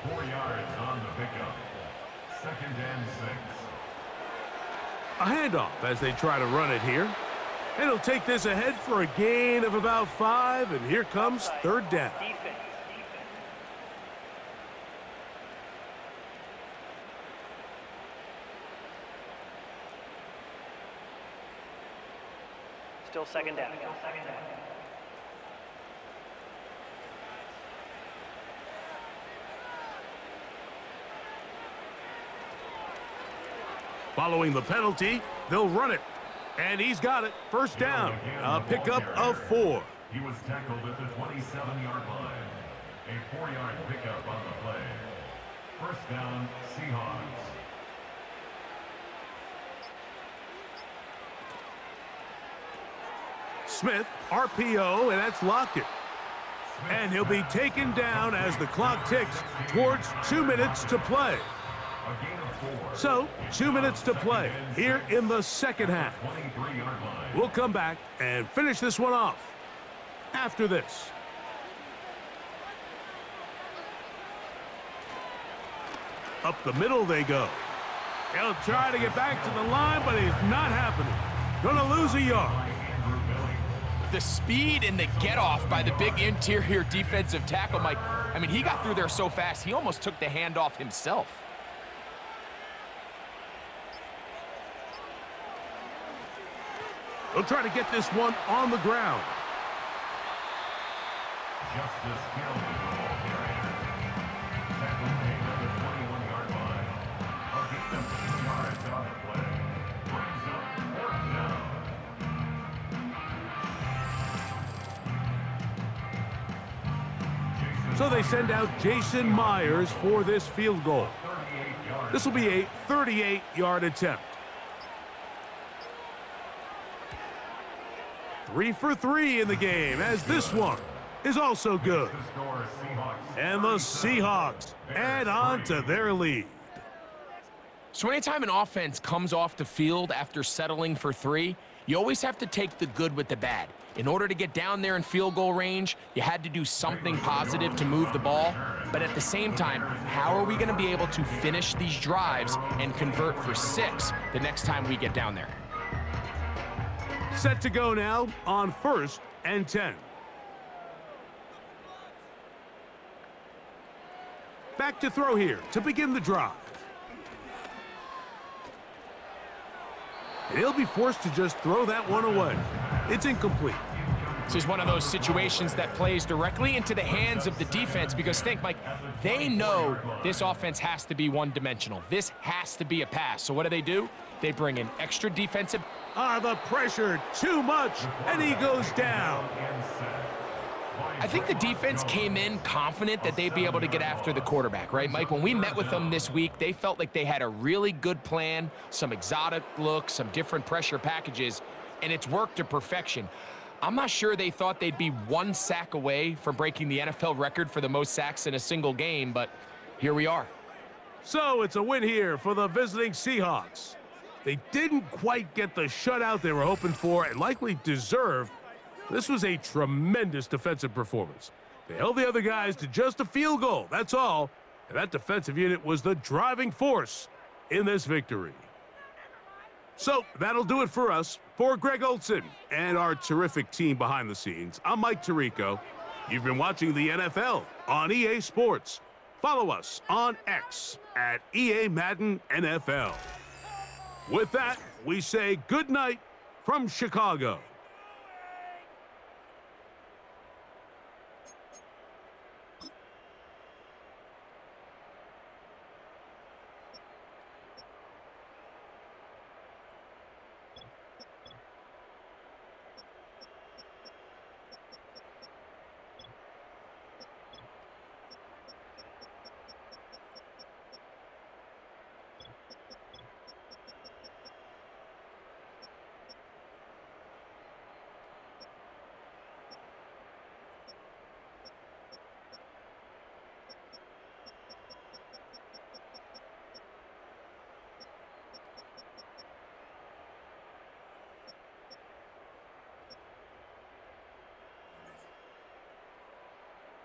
4 yards on the pickup. 2nd and 6. A handoff as they try to run it here. And he'll take this ahead for a gain of about 5, and here comes third down. Defense. Still second down. Following the penalty, they'll run it. And he's got it. First down. A pickup of 4. He was tackled at the 27-yard line. A 4-yard pickup on the play. First down, Seahawks. Smith, RPO, and that's Lockett. And he'll be taken down as the clock ticks towards 2 minutes to play. A gain of 4. So, 2 minutes to play here in the second half. 23-yard line. We'll come back and finish this one off after this. Up the middle they go. He'll try to get back to the line, but it's not happening. Gonna lose a yard. The speed and the get-off by the big interior defensive tackle, Mike. I mean, he got through there so fast, he almost took the handoff himself. They'll try to get this one on the ground. Justice Hill with the ball carrier. Tackle made at the 21-yard line. A gain of 2 yards on the play. Brings up fourth down. So they send out Jason Myers for this field goal. 38 yards. This will be a 38-yard attempt. 3 for 3 in the game, as this one is also good. The score, Seahawks. And the Seahawks add on to their lead. So anytime an offense comes off the field after settling for 3, you always have to take the good with the bad. In order to get down there in field goal range, you had to do something positive to move the ball. But at the same time, how are we going to be able to finish these drives and convert for 6 the next time we get down there? Set to go now on 1st and 10. Back to throw here to begin the drive. And he'll be forced to just throw that one away. It's incomplete. This is one of those situations that plays directly into the hands of the defense because think, Mike, they know this offense has to be one-dimensional. This has to be a pass. So what do? They bring in extra defensive. The pressure too much, and he goes down. I think the defense came in confident that they'd be able to get after the quarterback, right, Mike? When we met with them this week, they felt like they had a really good plan, some exotic looks, some different pressure packages, and it's worked to perfection. I'm not sure they thought they'd be 1 sack away from breaking the NFL record for the most sacks in a single game, but here we are. So it's a win here for the visiting Seahawks. They didn't quite get the shutout they were hoping for and likely deserved. This was a tremendous defensive performance. They held the other guys to just a field goal, that's all. And that defensive unit was the driving force in this victory. So that'll do it for us. For Greg Olson and our terrific team behind the scenes, I'm Mike Tirico. You've been watching the NFL on EA Sports. Follow us on X at EA Madden NFL. With that, we say good night from Chicago.